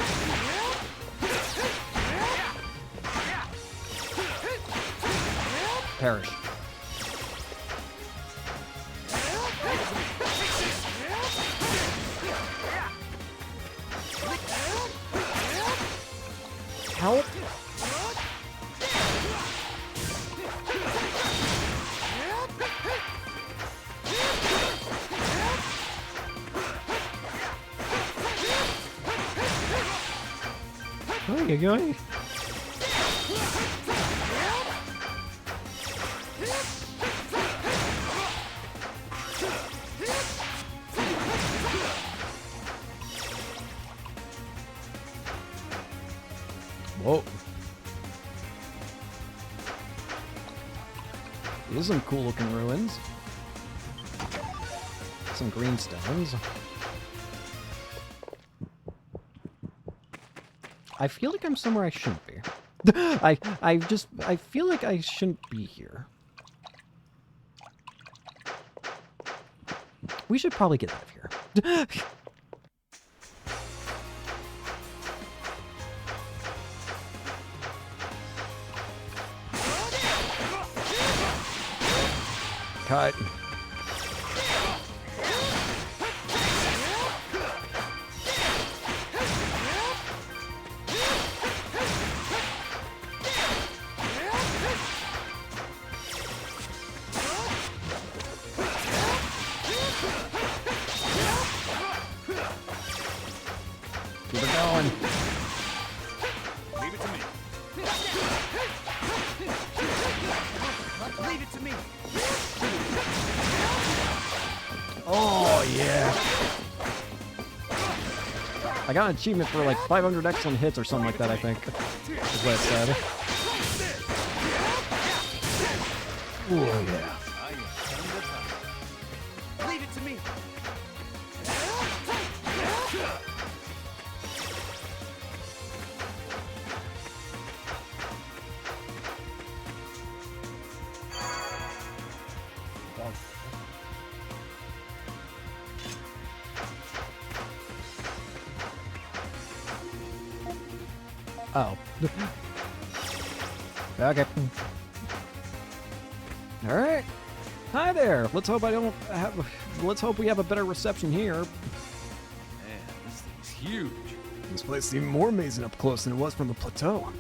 Perish. Help. Oh, you're going. Whoa. These are some cool looking ruins. Some green stones. I feel like I'm somewhere I shouldn't be. I feel like I shouldn't be here. We should probably get out of here. Cut. one. Leave it to me. Leave it to me. Oh, yeah. I got an achievement for like 500 excellent hits or something like that, I think. Is what it said. Oh, yeah. Leave it to me. Oh. Okay. All right. Hi there. Let's hope let's hope we have a better reception here. Man, this thing's huge. This place is even more amazing up close than it was from the plateau.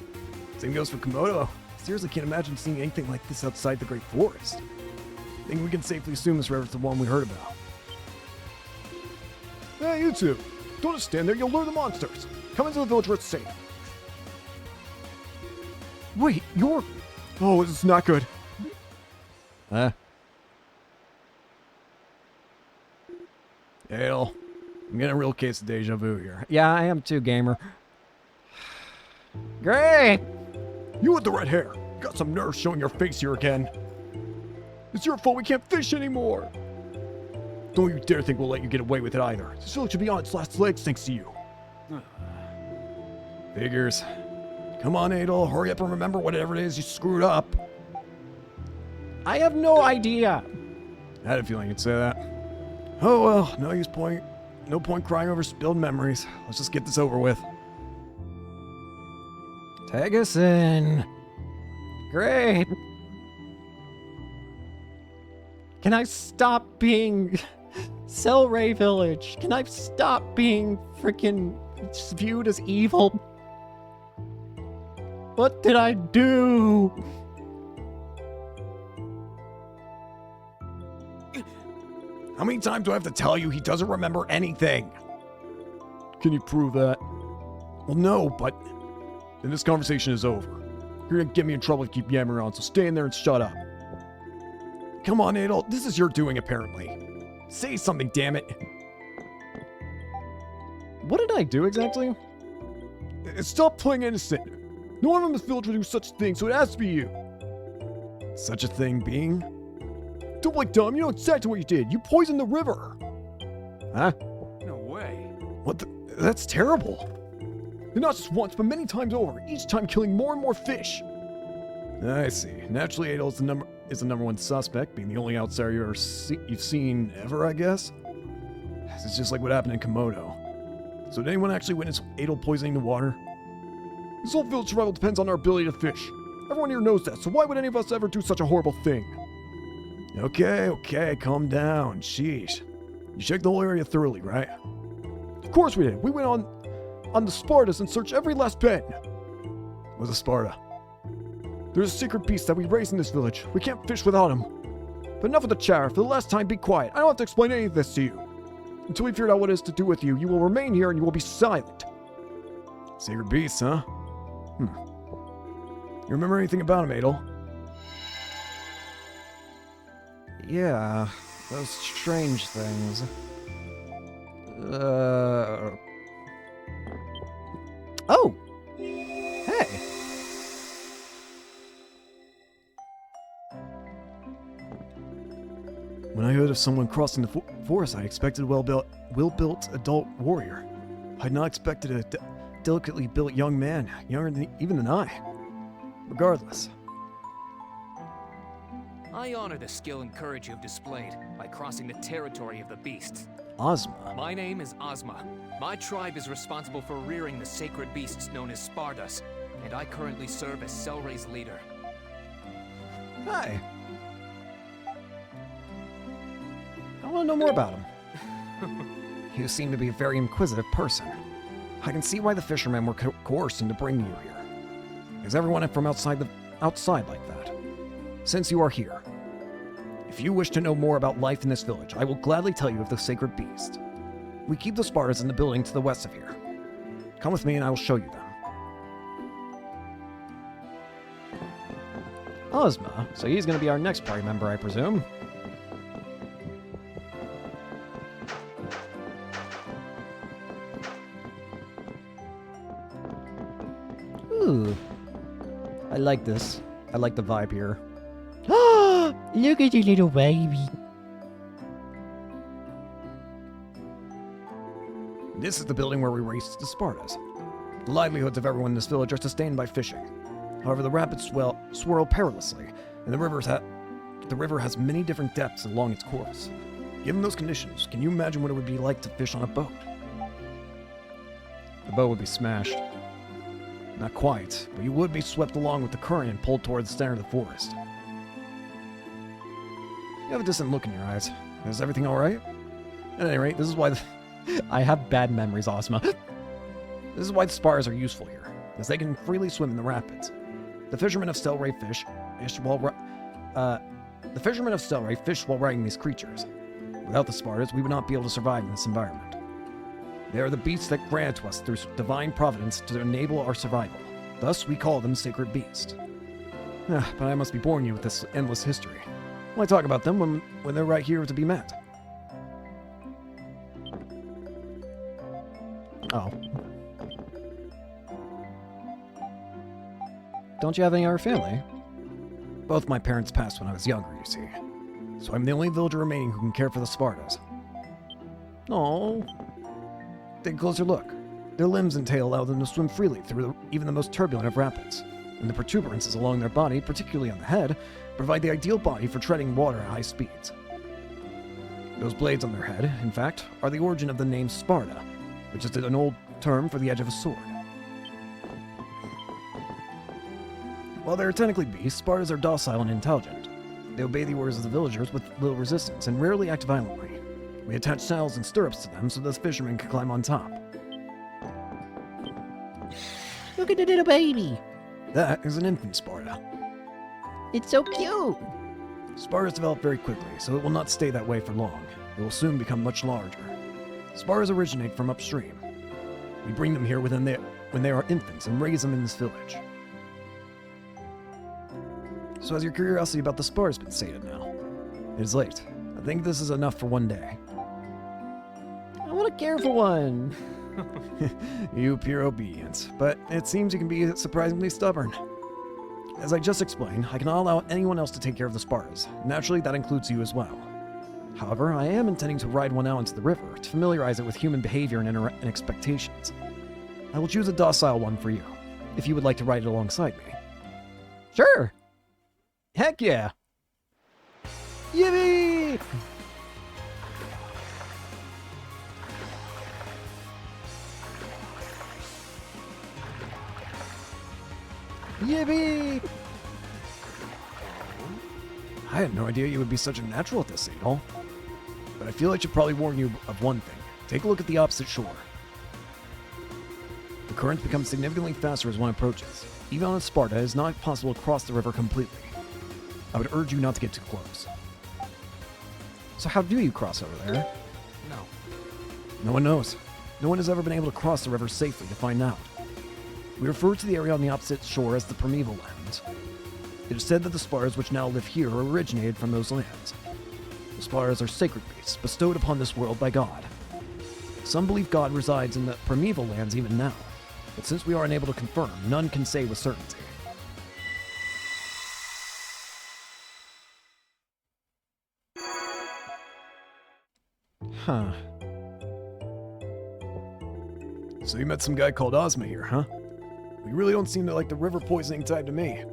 Same goes for Komodo. Seriously can't imagine seeing anything like this outside the Great Forest. I think we can safely assume this river's the one we heard about. Hey, you two. Don't just stand there, you'll lure the monsters. Come into the village where it's safe. Wait, you're... Oh, this is not good. Huh? Adol, I'm getting a real case of deja vu here. Yeah, I am too, gamer. Great! You with the red hair. Got some nerve showing your face here again. It's your fault we can't fish anymore. Don't you dare think we'll let you get away with it either. This village should be on its last legs thanks to you. Figures. Come on, Adol. Hurry up and remember whatever it is you screwed up. I have no idea. I had a feeling you'd say that. Oh well, no point crying over spilled memories. Let's just get this over with. Tag us in. Great. Can I stop being Selray Village? Can I stop being freaking viewed as evil? What did I do? How many times do I have to tell you he doesn't remember anything? Can you prove that? Well, no, but then this conversation is over. You're gonna get me in trouble to keep yammering on, so stay in there and shut up. Come on, Adol. This is your doing, apparently. Say something, damn it. What did I do exactly? Stop playing innocent. No one in this village would do such a thing, so it has to be you. Such a thing being? Don't play dumb. You know exactly what you did. You poisoned the river. Huh? No way. What the? That's terrible. And not just once, but many times over, each time killing more and more fish. I see. Naturally, Adol is the number one suspect, being the only outsider you've seen ever, I guess. This is just like what happened in Komodo. So did anyone actually witness Adol poisoning the water? This whole village survival depends on our ability to fish. Everyone here knows that, so why would any of us ever do such a horrible thing? Okay, calm down. Sheesh. You checked the whole area thoroughly, right? Of course we did. We went on the Spartas and searched every last bend. What's a Sparta? There's a secret beast that we raise in this village. We can't fish without him. But enough of the chatter. For the last time, be quiet. I don't have to explain any of this to you. Until we figured out what it is to do with you, you will remain here and you will be silent. Secret beast, huh? You remember anything about him, Adol? Yeah, those strange things. Oh! Hey! When I heard of someone crossing the forest, I expected a well-built adult warrior. I'd not expected a delicately built young man, younger than I. Regardless. I honor the skill and courage you have displayed by crossing the territory of the beasts. Ozma. My name is Ozma. My tribe is responsible for rearing the sacred beasts known as Spardas, and I currently serve as Selray's leader. Hi. I want to know more about him. You seem to be a very inquisitive person. I can see why the fishermen were coerced into bringing you here. Is everyone from outside like that? Since you are here, if you wish to know more about life in this village, I will gladly tell you of the sacred beast. We keep the Spartas in the building to the west of here. Come with me and I will show you them. Ozma, so he's going to be our next party member, I presume. Ooh. I like this. I like the vibe here. Look at your little baby. This is the building where we race the Spartas. The livelihoods of everyone in this village are sustained by fishing. However, the rapids swirl perilously, and the river has many different depths along its course. Given those conditions, can you imagine what it would be like to fish on a boat? The boat would be smashed. Not quite, but you would be swept along with the current and pulled towards the center of the forest. You have a distant look in your eyes. Is everything alright? At any rate, this is why I have bad memories, Ozma. This is why the spars are useful here, as they can freely swim in the rapids. The fishermen of Selray fish while riding these creatures. Without the Spartans, we would not be able to survive in this environment. They are the beasts that grant to us through divine providence to enable our survival. Thus, we call them sacred beasts. But I must be boring you with this endless history. Why talk about them when they're right here to be met? Oh. Don't you have any other family? Both my parents passed when I was younger, you see. So I'm the only villager remaining who can care for the Spartas. Oh. Take a closer look. Their limbs and tail allow them to swim freely through even the most turbulent of rapids. And the protuberances along their body, particularly on the head, provide the ideal body for treading water at high speeds. Those blades on their head, in fact, are the origin of the name Sparta, which is an old term for the edge of a sword. While they are technically beasts, Spartas are docile and intelligent. They obey the orders of the villagers with little resistance and rarely act violently. We attach saddles and stirrups to them so the fishermen can climb on top. Look at the little baby. That is an infant Sparta. It's so cute. Spartas develop very quickly, so it will not stay that way for long. It will soon become much larger. Spartas originate from upstream. We bring them here when they are infants and raise them in this village. So has your curiosity about the Spartas been sated now? It is late. I think this is enough for one day. I want to care for one. You pure obedience, but it seems you can be surprisingly stubborn. As I just explained, I cannot allow anyone else to take care of the Spartas. Naturally, that includes you as well. However, I am intending to ride one out into the river to familiarize it with human behavior and expectations. I will choose a docile one for you, if you would like to ride it alongside me. Sure! Heck yeah! Yippee! Yippee! I had no idea you would be such a natural at this, Adol. But I feel I should probably warn you of one thing. Take a look at the opposite shore. The current becomes significantly faster as one approaches. Even on Sparta, it is not possible to cross the river completely. I would urge you not to get too close. So how do you cross over there? No. No one knows. No one has ever been able to cross the river safely to find out. We refer to the area on the opposite shore as the primeval lands. It is said that the Spartas which now live here originated from those lands. The Spartas are sacred beasts bestowed upon this world by God. Some believe God resides in the primeval lands even now, but since we are unable to confirm, none can say with certainty. Huh. So you met some guy called Ozma here, huh? You really don't seem to like the river poisoning type to me.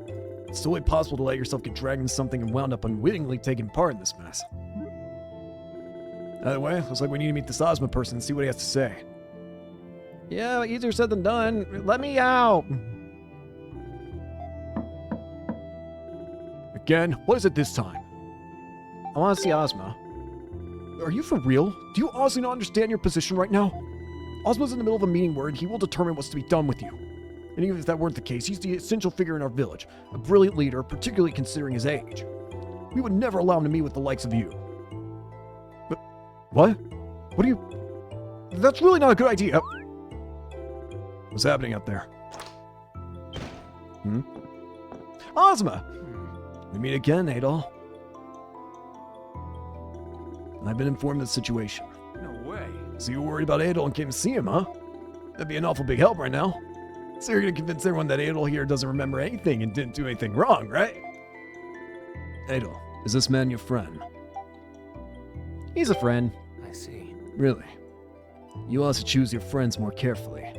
It's totally possible to let yourself get dragged into something and wound up unwittingly taking part in this mess. Either way, looks like we need to meet this Ozma person and see what he has to say. Yeah, easier said than done. Let me out! Again? What is it this time? I want to see Ozma. Are you for real? Do you honestly not understand your position right now? Ozma's in the middle of a meeting where he will determine what's to be done with you. And even if that weren't the case, he's the essential figure in our village, a brilliant leader, particularly considering his age. We would never allow him to meet with the likes of you. But, what? What do you... That's really not a good idea. What's happening out there? Ozma! We meet again, Adol. I've been informed of the situation. No way. So you were worried about Adol and came to see him, huh? That'd be an awful big help right now. So you're gonna convince everyone that Adol here doesn't remember anything and didn't do anything wrong, right? Adol, is this man your friend? He's a friend. I see. Really? You ought to choose your friends more carefully.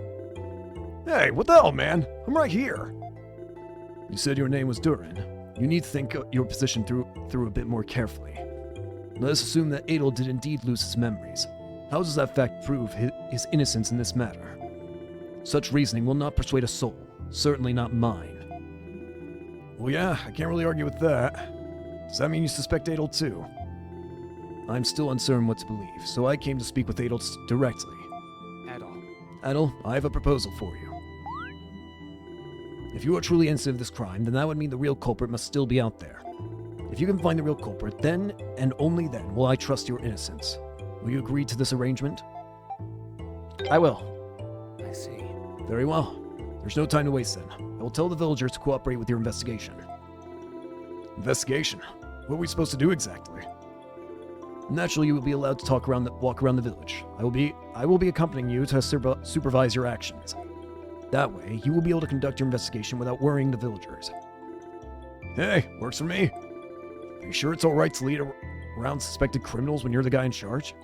Hey, what the hell, man? I'm right here. You said your name was Durin. You need to think your position through a bit more carefully. Let us assume that Adol did indeed lose his memories. How does that fact prove his innocence in this matter? Such reasoning will not persuade a soul, certainly not mine. Well, yeah, I can't really argue with that. Does that mean you suspect Adol too? I'm still uncertain what to believe, so I came to speak with Adol directly. Adol. Adol, I have a proposal for you. If you are truly innocent of this crime, then that would mean the real culprit must still be out there. If you can find the real culprit, then and only then will I trust your innocence. Will you agree to this arrangement? I will. I see. Very well. There's no time to waste then. I will tell the villagers to cooperate with your investigation. Investigation? What are we supposed to do exactly? Naturally, you will be allowed to walk around the village. I will be accompanying you to supervise your actions. That way, you will be able to conduct your investigation without worrying the villagers. Hey, works for me. Are you sure it's alright to lead around suspected criminals when you're the guy in charge?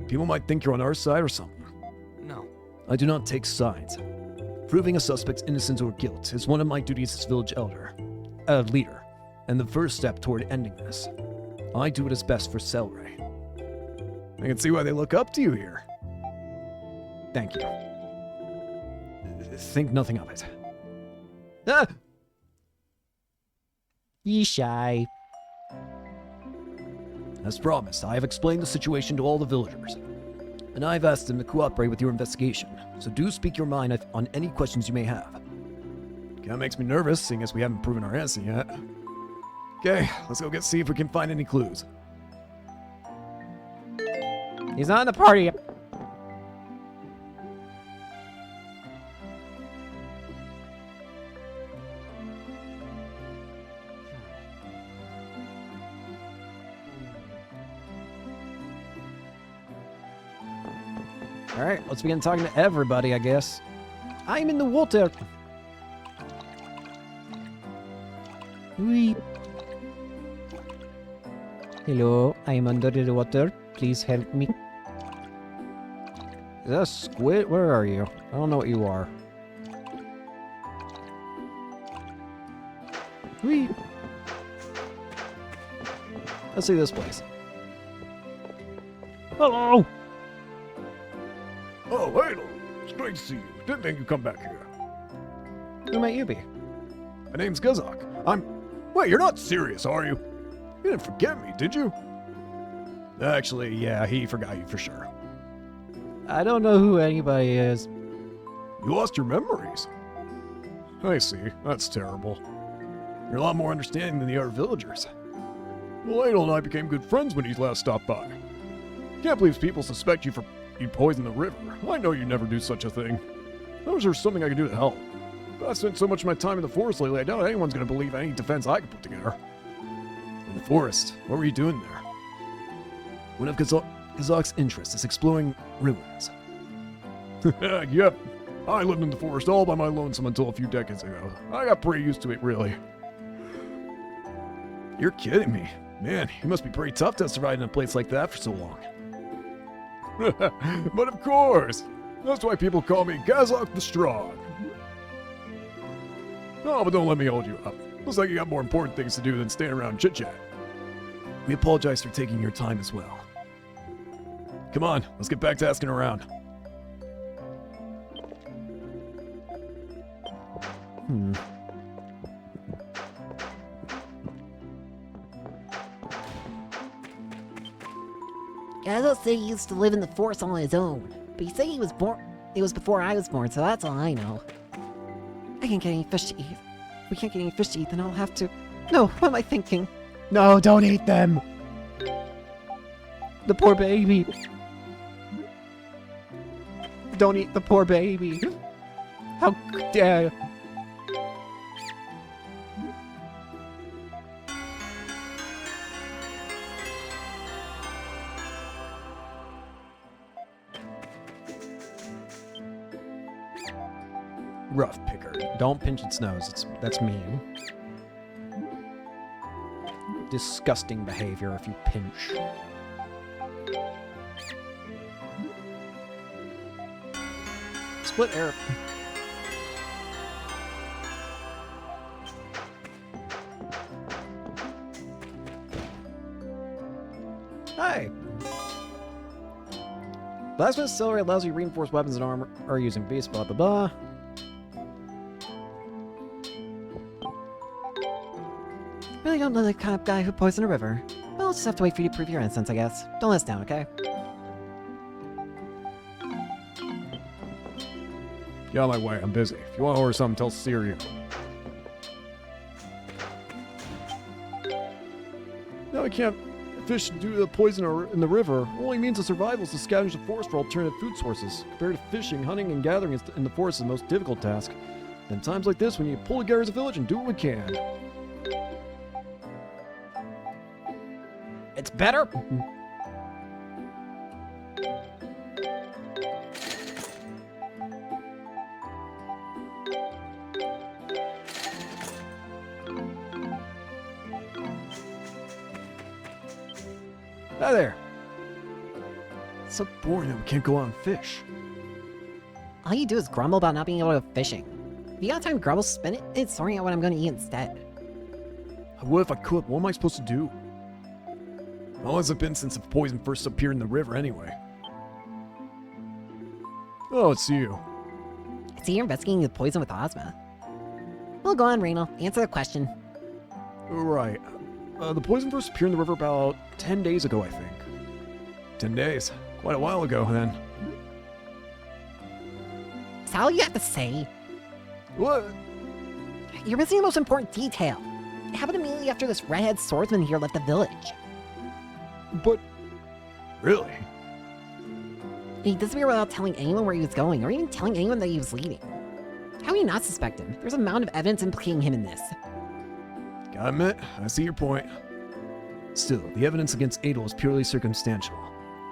People might think you're on our side or something. No. I do not take sides. Proving a suspect's innocence or guilt is one of my duties as village leader, and the first step toward ending this. I do what is best for Selray. I can see why they look up to you here. Thank you. Think nothing of it. Ah! Ye shy. As promised, I have explained the situation to all the villagers, and I've asked them to cooperate with your investigation, so do speak your mind on any questions you may have. Kinda makes me nervous, seeing as we haven't proven our innocence yet. Okay, let's go see if we can find any clues. He's not in the party. Alright, let's begin talking to everybody, I guess. I'm in the water. Wee. Hello, I am under the water. Please help me. Is that a squid? Where are you? I don't know what you are. Whee! Let's see this place. Hello! Oh, Adol. It's great to see you. Didn't think you'd come back here. Who might you be? My name's Gazak. Wait, you're not serious, are you? You didn't forget me, did you? Actually, yeah, he forgot you for sure. I don't know who anybody is. You lost your memories. I see. That's terrible. You're a lot more understanding than the other villagers. Well, Adol and I became good friends when he last stopped by. Can't believe people suspect you for you poisoned the river. I know you never do such a thing. Was there something I could do to help? But I spent so much of my time in the forest lately, I doubt anyone's going to believe any defense I could put together. In the forest? What were you doing there? One of Kazak's interests is exploring ruins. Yep. I lived in the forest all by my lonesome until a few decades ago. I got pretty used to it, really. You're kidding me. Man, you must be pretty tough to survive in a place like that for so long. But of course! That's why people call me Gazak the Strong. No, but don't let me hold you up. Looks like you got more important things to do than stand around chit-chat. We apologize for taking your time as well. Come on, let's get back to asking around. Adol said he used to live in the forest on his own, but he said he was born. It was before I was born, so that's all I know. I can't get any fish to eat. If we can't get any fish to eat, then I'll have to. No, what am I thinking? No, don't eat them! The poor baby. Don't eat the poor baby. How dare you? Rough picker. Don't pinch its nose. That's mean. Disgusting behavior if you pinch. Split air. Hi. Plasma Accelerate allows you to reinforce weapons and armor or using beasts, blah blah blah. Really don't know the kind of guy who poisoned a river. Well, I'll just have to wait for you to prove your innocence, I guess. Don't let us down, okay? Get out of my way, I'm busy. If you want to order something, tell Siri. No, I can't fish due to the poison in the river. Only means of survival is to scavenge the forest for alternative food sources. Compared to fishing, hunting, and gathering in the forest is the most difficult task. In times like this, we need to pull together as a village and do what we can. It's better. Hi there. It's so boring that we can't go out and fish. All you do is grumble about not being able to go fishing. If you got time to grumble, spend it sorting out what I'm gonna eat instead. What if I could? What am I supposed to do? How long has it been since the poison first appeared in the river anyway? Oh, it's you. I see you're investigating the poison with Ozma. Well, go on, Raynal. Answer the question. Right. The poison first appeared in the river about 10 days ago, I think. 10 days? Quite a while ago, then. Is that all you have to say? What? You're missing the most important detail. It happened immediately after this redhead swordsman here left the village. But... Really? He disappeared without telling anyone where he was going, or even telling anyone that he was leaving. How do you not suspect him? There's a mountain of evidence implicating him in this. Gotta admit, I see your point. Still, the evidence against Adol is purely circumstantial.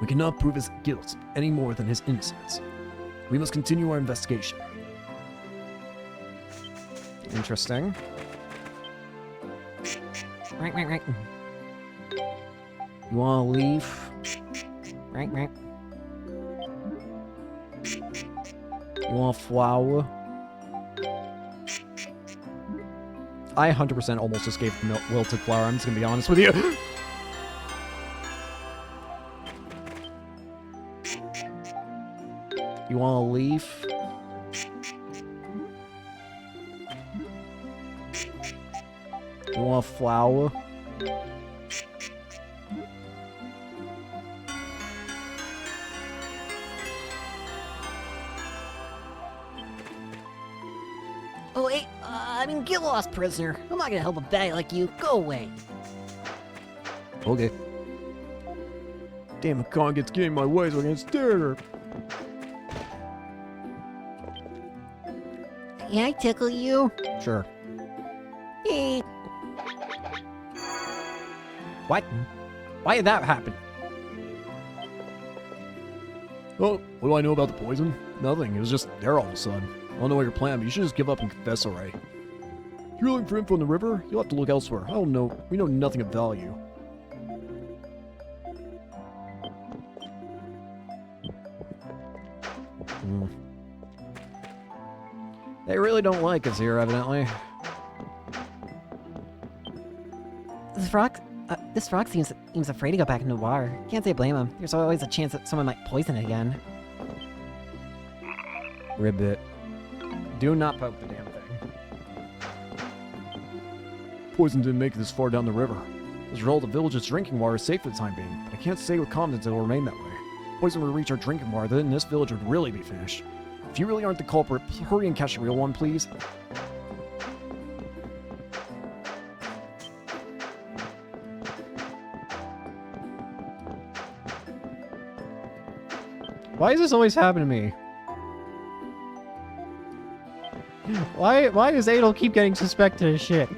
We cannot prove his guilt any more than his innocence. We must continue our investigation. Interesting. Right. You want to leave? Right. You want a flower? I 100% almost just gave the wilted flower. I'm just gonna be honest with you. You want a leaf? You want a flower? Oh, wait, get lost, prisoner. I'm not gonna help a bag like you. Go away. Okay. Damn, a con gets getting in my way so I can stare at her. Can I tickle you? Sure. Eh. What? Why did that happen? Oh, what do I know about the poison? Nothing. It was just there all of a sudden. I don't know what your plan, but you should just give up and confess already. If you're looking for info in the river, you'll have to look elsewhere. I don't know. We know nothing of value. They really don't like us here, evidently. This frog seems afraid to go back into the water. Can't say blame him. There's always a chance that someone might poison it again. Ribbit. Do not poke the damn thing. Poison didn't make it this far down the river. As a result, the village's drinking water is safe for the time being, but I can't say with confidence it will remain that way. If poison were to reach our drinking water, then this village would really be finished. If you really aren't the culprit, hurry and catch the real one, please. Why does this always happen to me? Why does Adol keep getting suspected of shit?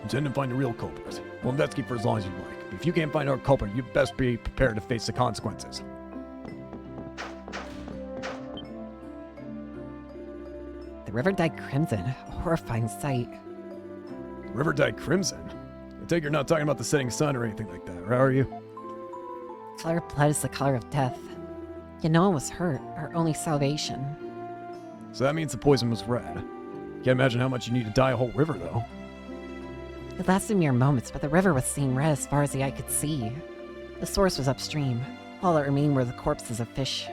Intend to find the real culprit. We'll investigate for as long as you like. But if you can't find our culprit, you best be prepared to face the consequences. The river dyed crimson. A horrifying sight. River dyed crimson? I take you're not talking about the setting sun or anything like that, are you? The color of blood is the color of death. Yet no one was hurt. Our only salvation. So that means the poison was red. Can't imagine how much you need to dye a whole river, though. It lasted mere moments, but the river was seen red as far as the eye could see. The source was upstream. All that remained were the corpses of fish.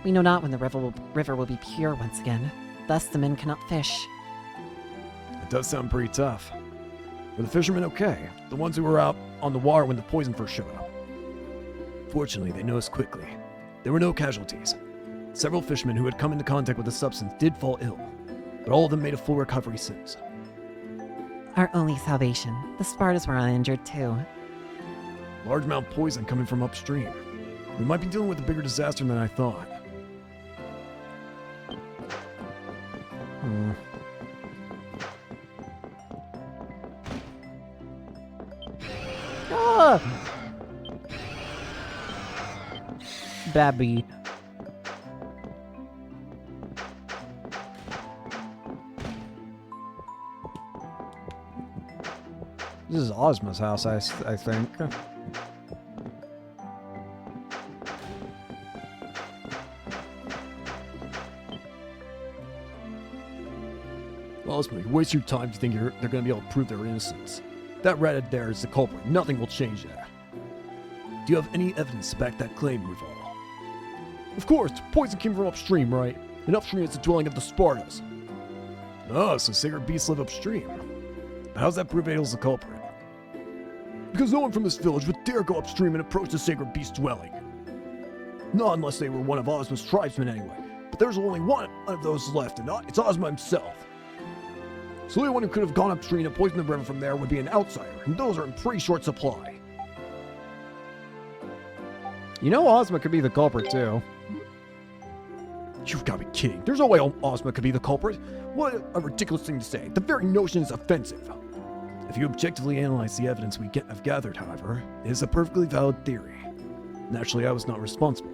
We know not when the river will be pure once again. Thus the men cannot fish. It does sound pretty tough. Were the fishermen okay? The ones who were out on the water when the poison first showed up? Fortunately, they noticed quickly. There were no casualties. Several fishermen who had come into contact with the substance did fall ill, but all of them made a full recovery since. Our only salvation. The Spartas were uninjured too. Large amount of poison coming from upstream. We might be dealing with a bigger disaster than I thought. Ah! Babby. This is Ozma's house, I think. Ozma, you waste your time to think they're going to be able to prove their innocence. That rat there is the culprit. Nothing will change that. Do you have any evidence to back that claim, Rival? Of course, the poison came from upstream, right? And upstream is the dwelling of the Spartas. Oh, so sacred beasts live upstream. But how's that prove Adol's the culprit? Because no one from this village would dare go upstream and approach the sacred beast dwelling. Not unless they were one of Ozma's tribesmen anyway. But there's only one of those left, and it's Ozma himself. So the only one who could have gone upstream and poisoned the river from there would be an outsider, and those are in pretty short supply. You know Ozma could be the culprit, too. You've got to be kidding. There's no way Ozma could be the culprit. What a ridiculous thing to say. The very notion is offensive. If you objectively analyze the evidence we have gathered, however, it is a perfectly valid theory. Naturally, I was not responsible,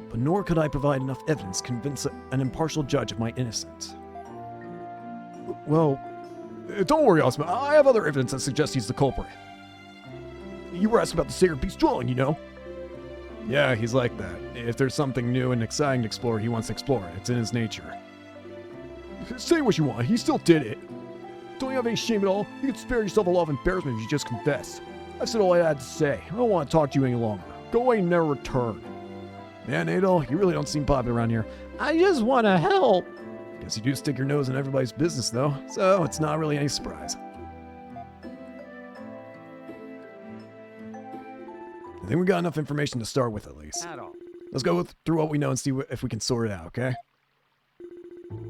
but nor could I provide enough evidence to convince an impartial judge of my innocence. Well, don't worry, Ozma. I have other evidence that suggests he's the culprit. You were asking about the sacred beast dwelling, you know? Yeah, he's like that. If there's something new and exciting to explore, he wants to explore it. It's in his nature. Say what you want. He still did it. Don't you have any shame at all? You could spare yourself a lot of embarrassment if you just confess. I've said all I had to say. I don't want to talk to you any longer. Go away and never return. Man, Adol, you really don't seem popular around here. I just want to help. Guess you do stick your nose in everybody's business, though, so it's not really any surprise. I think we got enough information to start with, at least. Adol. Let's go through what we know and see if we can sort it out, okay?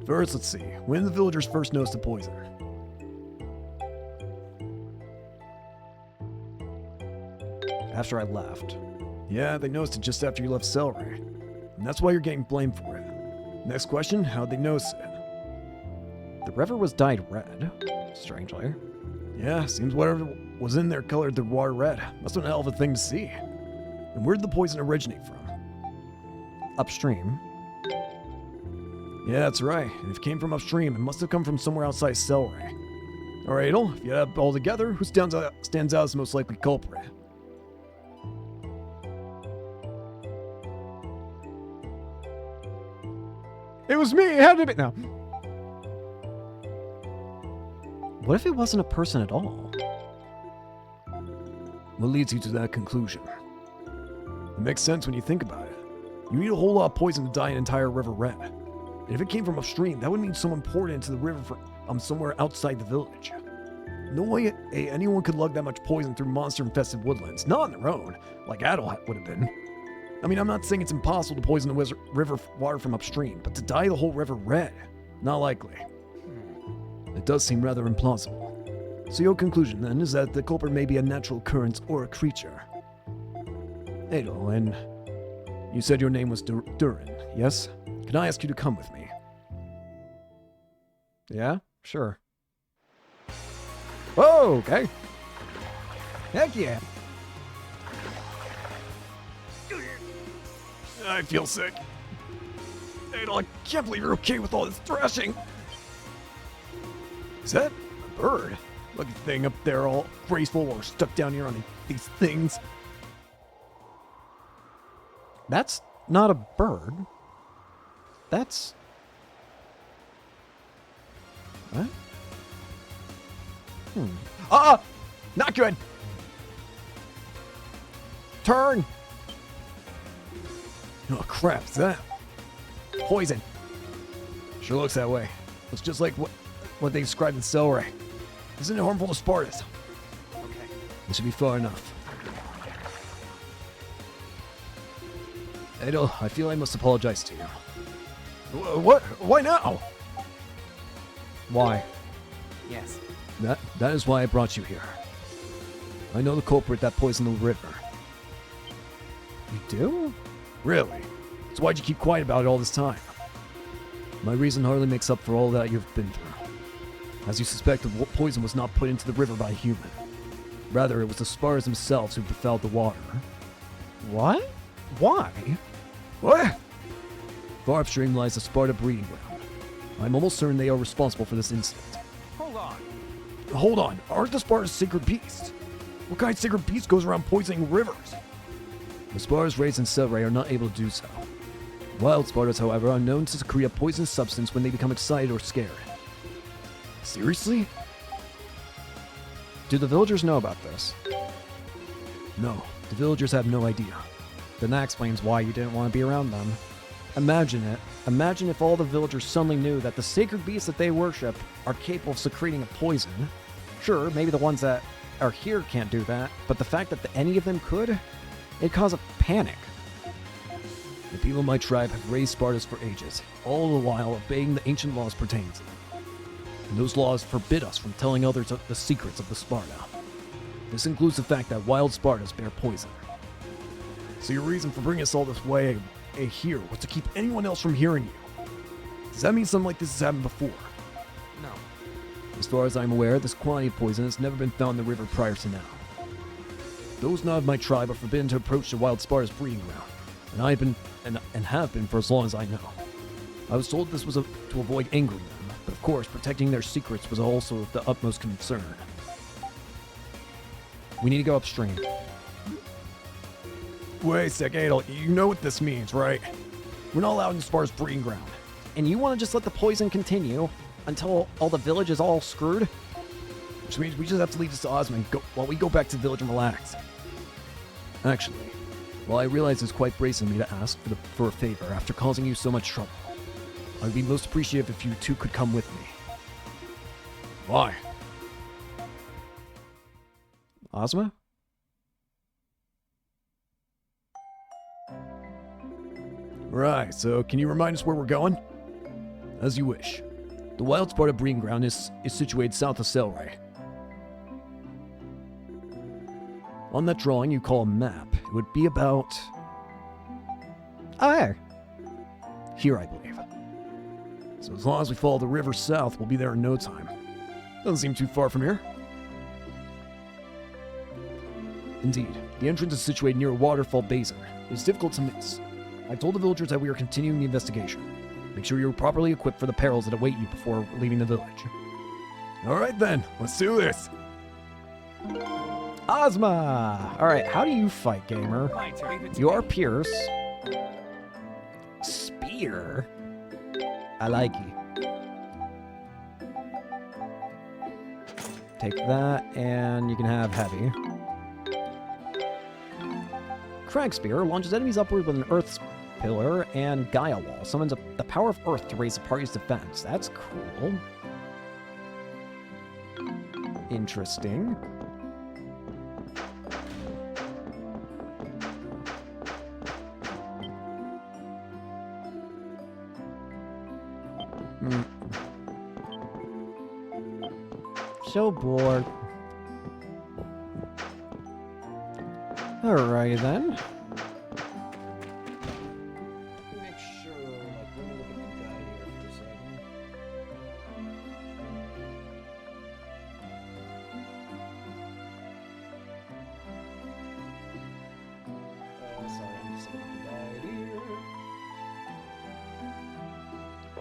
First, let's see. When did the villagers first notice the poison? After I left. Yeah, they noticed it just after you left Celery. And that's why you're getting blamed for it. Next question, how'd they notice it? The river was dyed red, strangely. Yeah, seems whatever was in there colored the water red. Must have been a hell of a thing to see. And where did the poison originate from? Upstream. Yeah, that's right. And if it came from upstream, it must have come from somewhere outside Celery. Alright, Adol, if you add up all together, who stands out as the most likely culprit? It was me! It had to be. No. What if it wasn't a person at all? What leads you to that conclusion? It makes sense when you think about it. You need a whole lot of poison to dye an entire river red. And if it came from upstream, that would mean someone poured it into the river from somewhere outside the village. No way anyone could lug that much poison through monster-infested woodlands, not on their own, like Adol would have been. I mean, I'm not saying it's impossible to poison the river water from upstream, but to dye the whole river red, not likely. It does seem rather implausible. So your conclusion, then, is that the culprit may be a natural occurrence or a creature. Adol, and you said your name was Durin, yes? Can I ask you to come with me? Yeah, sure. Oh, okay. Heck yeah. I feel sick. Adol, I can't believe you're okay with all this thrashing. Is that a bird? Lucky thing up there all graceful or stuck down here on these things. That's not a bird. That's... What? Not good. Turn! Oh crap, is that poison? Sure looks that way. Looks just like what they described in Celery. Isn't it harmful to Spartans? Okay, this should be far enough. Adol, I feel I must apologize to you. What? Why now? Why? Yes. That is why I brought you here. I know the culprit that poisoned the river. You do? Really? So why'd you keep quiet about it all this time? My reason hardly makes up for all that you've been through. As you suspect, the poison was not put into the river by a human. Rather, it was the Spartans themselves who befouled the water. What? Why? What? Far upstream lies the Sparta breeding ground. I'm almost certain they are responsible for this incident. Hold on, aren't the Spartans sacred beasts? What kind of sacred beast goes around poisoning rivers? The Spartans raised in Celery are not able to do so. Wild Spartans, however, are known to secrete a poisonous substance when they become excited or scared. Seriously? Do the villagers know about this? No, the villagers have no idea. Then that explains why you didn't want to be around them. Imagine it. Imagine if all the villagers suddenly knew that the sacred beasts that they worship are capable of secreting a poison. Sure, maybe the ones that are here can't do that, but the fact that any of them could, it'd cause a panic. The people of my tribe have raised Spartans for ages, all the while obeying the ancient laws pertaining to them. And those laws forbid us from telling others of the secrets of the Sparta. This includes the fact that wild Spartans bear poison. So your reason for bringing us all this way here was to keep anyone else from hearing you. Does that mean something like this has happened before? No. As far as I'm aware, this quantity of poison has never been found in the river prior to now. Those not of my tribe are forbidden to approach the wild Sparta's breeding ground, and I've been and have been for as long as I know. I was told this was to avoid angering them, but of course, protecting their secrets was also of the utmost concern. We need to go upstream. Wait a sec, Adol, you know what this means, right? We're not allowed in Sparta's breeding ground. And you want to just let the poison continue until all the village is all screwed? Which means we just have to leave this to Ozma and go, while we go back to the village and relax. Actually, while I realize it's quite brazen of me to ask for a favor after causing you so much trouble, I would be most appreciative if you two could come with me. Why? Ozma? Right, so can you remind us where we're going? As you wish. The wild Sparta breeding ground is situated south of Celery. On that drawing you call a map, it would be about Oh, hey. here, I believe. So as long as we follow the river south, we'll be there in no time. Doesn't seem too far from here. Indeed, the entrance is situated near a waterfall basin. It is difficult to miss. I told the villagers that we are continuing the investigation. Make sure you're properly equipped for the perils that await you before leaving the village. Alright then, let's do this. Ozma! Alright, how do you fight, gamer? You are Pierce. Spear? I like you. Take that, and you can have heavy. Crag Spear launches enemies upward with an Earth Pillar and Gaia Wall. Summons the power of Earth to raise the party's defense. That's cool. Interesting. So bored. Alright then. Make sure, like,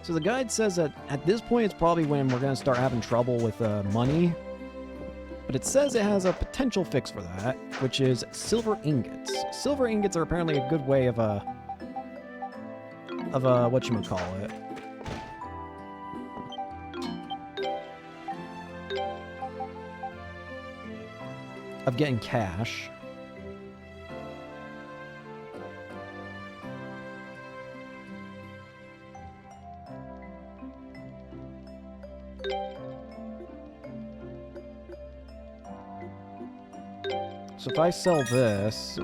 So the guide says that at this point it's probably when we're going to start having trouble with money. But it says it has a potential fix for that, which is silver ingots. Silver ingots are apparently a good way of whatchamacallit. Of getting cash. So if I sell this...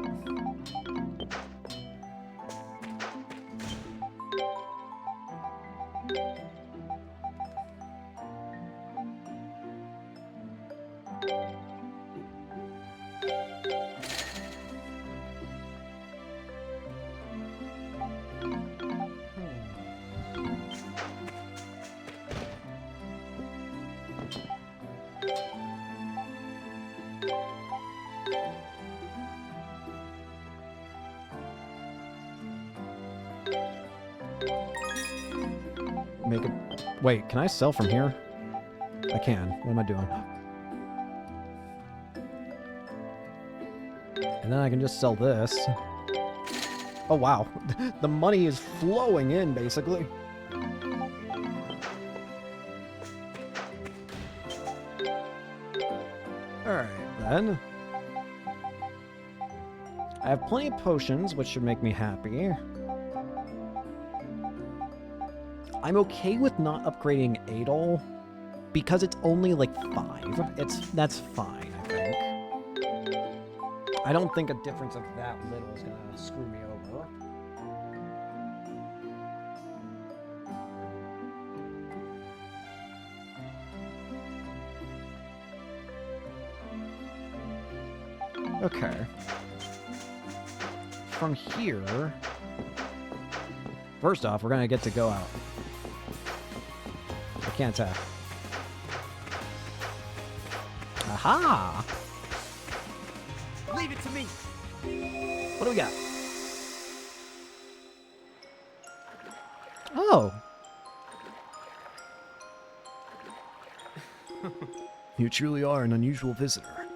Make it... Wait, can I sell from here? I can. What am I doing? And then I can just sell this. Oh, wow. The money is flowing in, basically. Alright, then. I have plenty of potions, which should make me happy. I'm okay with not upgrading Adol, because it's only like 5. That's fine, I think. I don't think a difference of that little is gonna screw me over. Okay. From here... First off, we're gonna get to go out. I can't attack. Aha! Leave it to me. What do we got? Oh! You truly are an unusual visitor.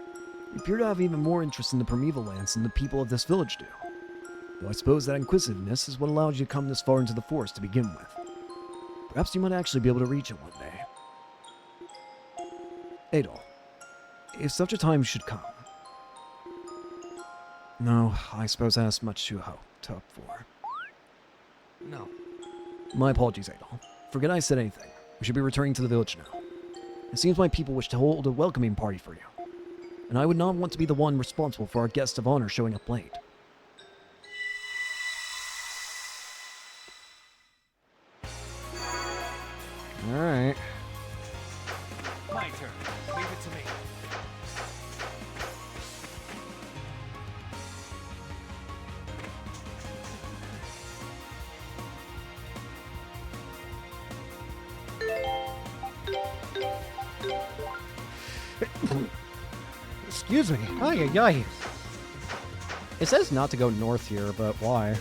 You appear to have even more interest in the primeval lands than the people of this village do. Though I suppose that inquisitiveness is what allowed you to come this far into the forest to begin with. Perhaps you might actually be able to reach it one day. Adol, if such a time should come... No, I suppose that's much to hope for. No. My apologies, Adol. Forget I said anything. We should be returning to the village now. It seems my people wish to hold a welcoming party for you. And I would not want to be the one responsible for our guest of honor showing up late. Alright. My turn. Leave it to me. Excuse me. Ay, ay, ay. It says not to go north here, but why?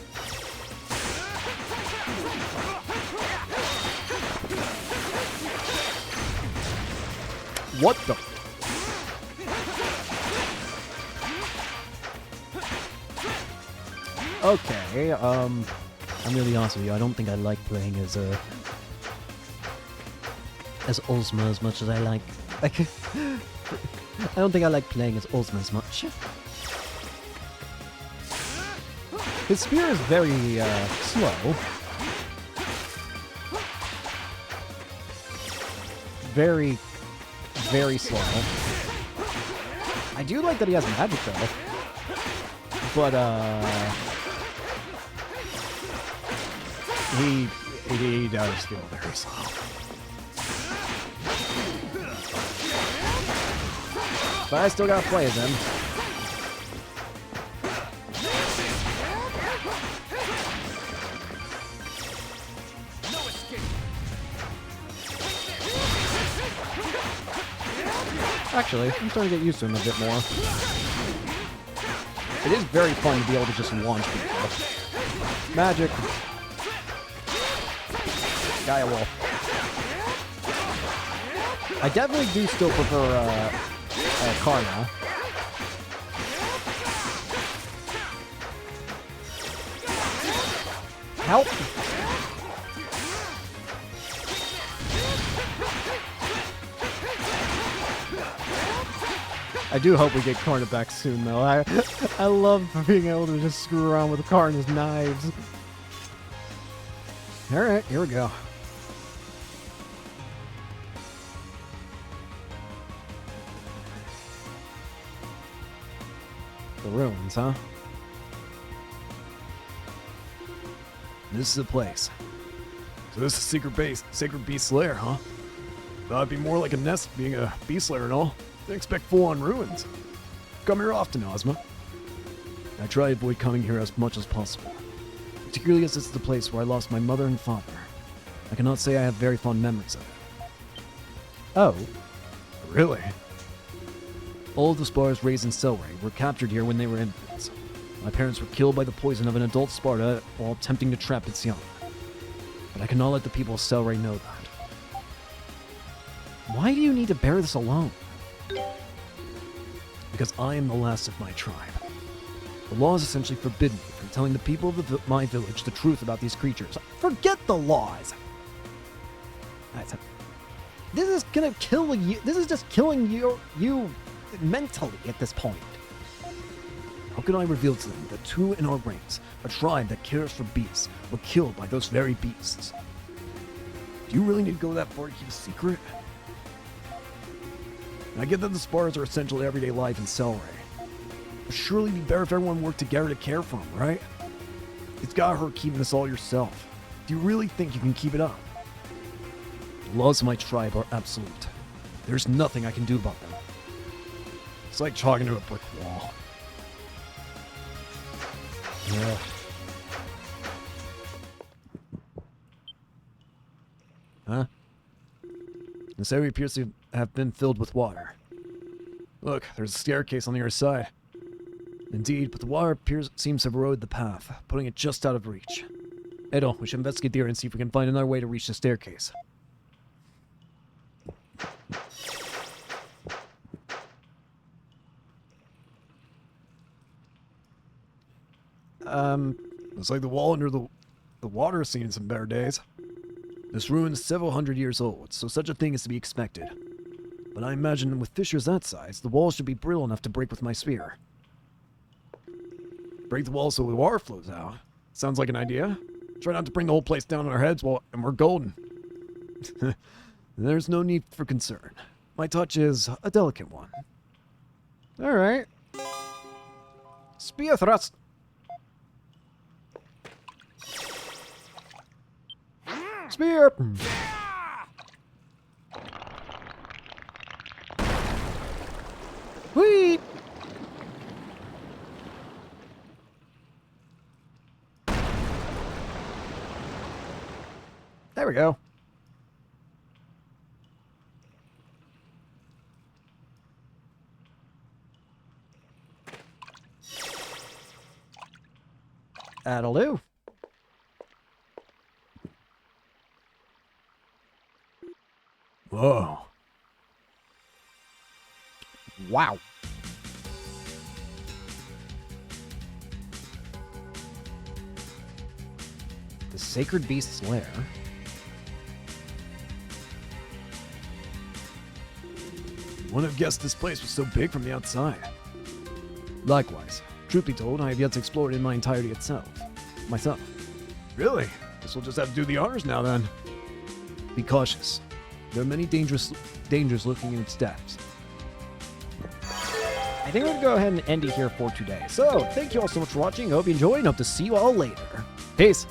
What the? Okay, I'm really honest with you. I don't think I like playing as Ozma as much as I like. I don't think I like playing as Ozma as much. His spear is very slow. Very, very slow. I do like that he has magic though. But he does feel very slow. But I still gotta play as him. Actually, I'm starting to get used to him a bit more. It is very fun to be able to just launch people. Magic. guy a wolf. I definitely do still prefer Karna. Help! I do hope we get Karna back soon, though. I love being able to just screw around with Karna's knives. Alright, here we go. The ruins, huh? This is the place. So this is Sacred Beast Lair, huh? Thought it'd be more like a nest being a beast lair and all. Didn't expect full-on ruins. Come here often, Ozma. I try to avoid coming here as much as possible. Particularly as this is the place where I lost my mother and father. I cannot say I have very fond memories of it. Oh. Really? All of the Spartans raised in Selray were captured here when they were infants. My parents were killed by the poison of an adult Sparta while attempting to trap its young. But I cannot let the people of Selray know that. Why do you need to bear this alone? Because I am the last of my tribe. The laws essentially forbid me from telling the people of my village the truth about these creatures. Forget the laws! This is gonna kill you. This is just killing you mentally at this point. How can I reveal to them that two in our ranks, a tribe that cares for beasts, were killed by those very beasts? Do you really need to go that far to keep a secret? I get that the Spartans are essential to everyday life in Selray. But surely it'd be better if everyone worked together to care for them, right? It's gotta hurt keeping this all yourself. Do you really think you can keep it up? The laws of my tribe are absolute. There's nothing I can do about them. It's like talking to a brick wall. Yeah. Huh? This area appears to have been filled with water. Look, there's a staircase on the other side. Indeed, but the water seems to have eroded the path, putting it just out of reach. Adol, we should investigate the area and see if we can find another way to reach the staircase. Looks like the wall under the water has seen some better days. This ruin is several hundred years old, so such a thing is to be expected. But I imagine with fissures that size, the wall should be brittle enough to break with my spear. Break the wall so the water flows out. Sounds like an idea. Try not to bring the whole place down on our heads and we're golden. There's no need for concern. My touch is a delicate one. Alright. Spear thrust. Spear! Whee! There we go. That'll do. Whoa. Wow. The Sacred Beast's Lair. Wouldn't have guessed this place was so big from the outside. Likewise, truth be told, I have yet to explore it in my entirety myself. Really? Guess we'll just have to do the honors now then. Be cautious. There are many dangers lurking in its depths. I think we're going to go ahead and end it here for today. So, thank you all so much for watching. I hope you enjoyed and hope to see you all later. Peace.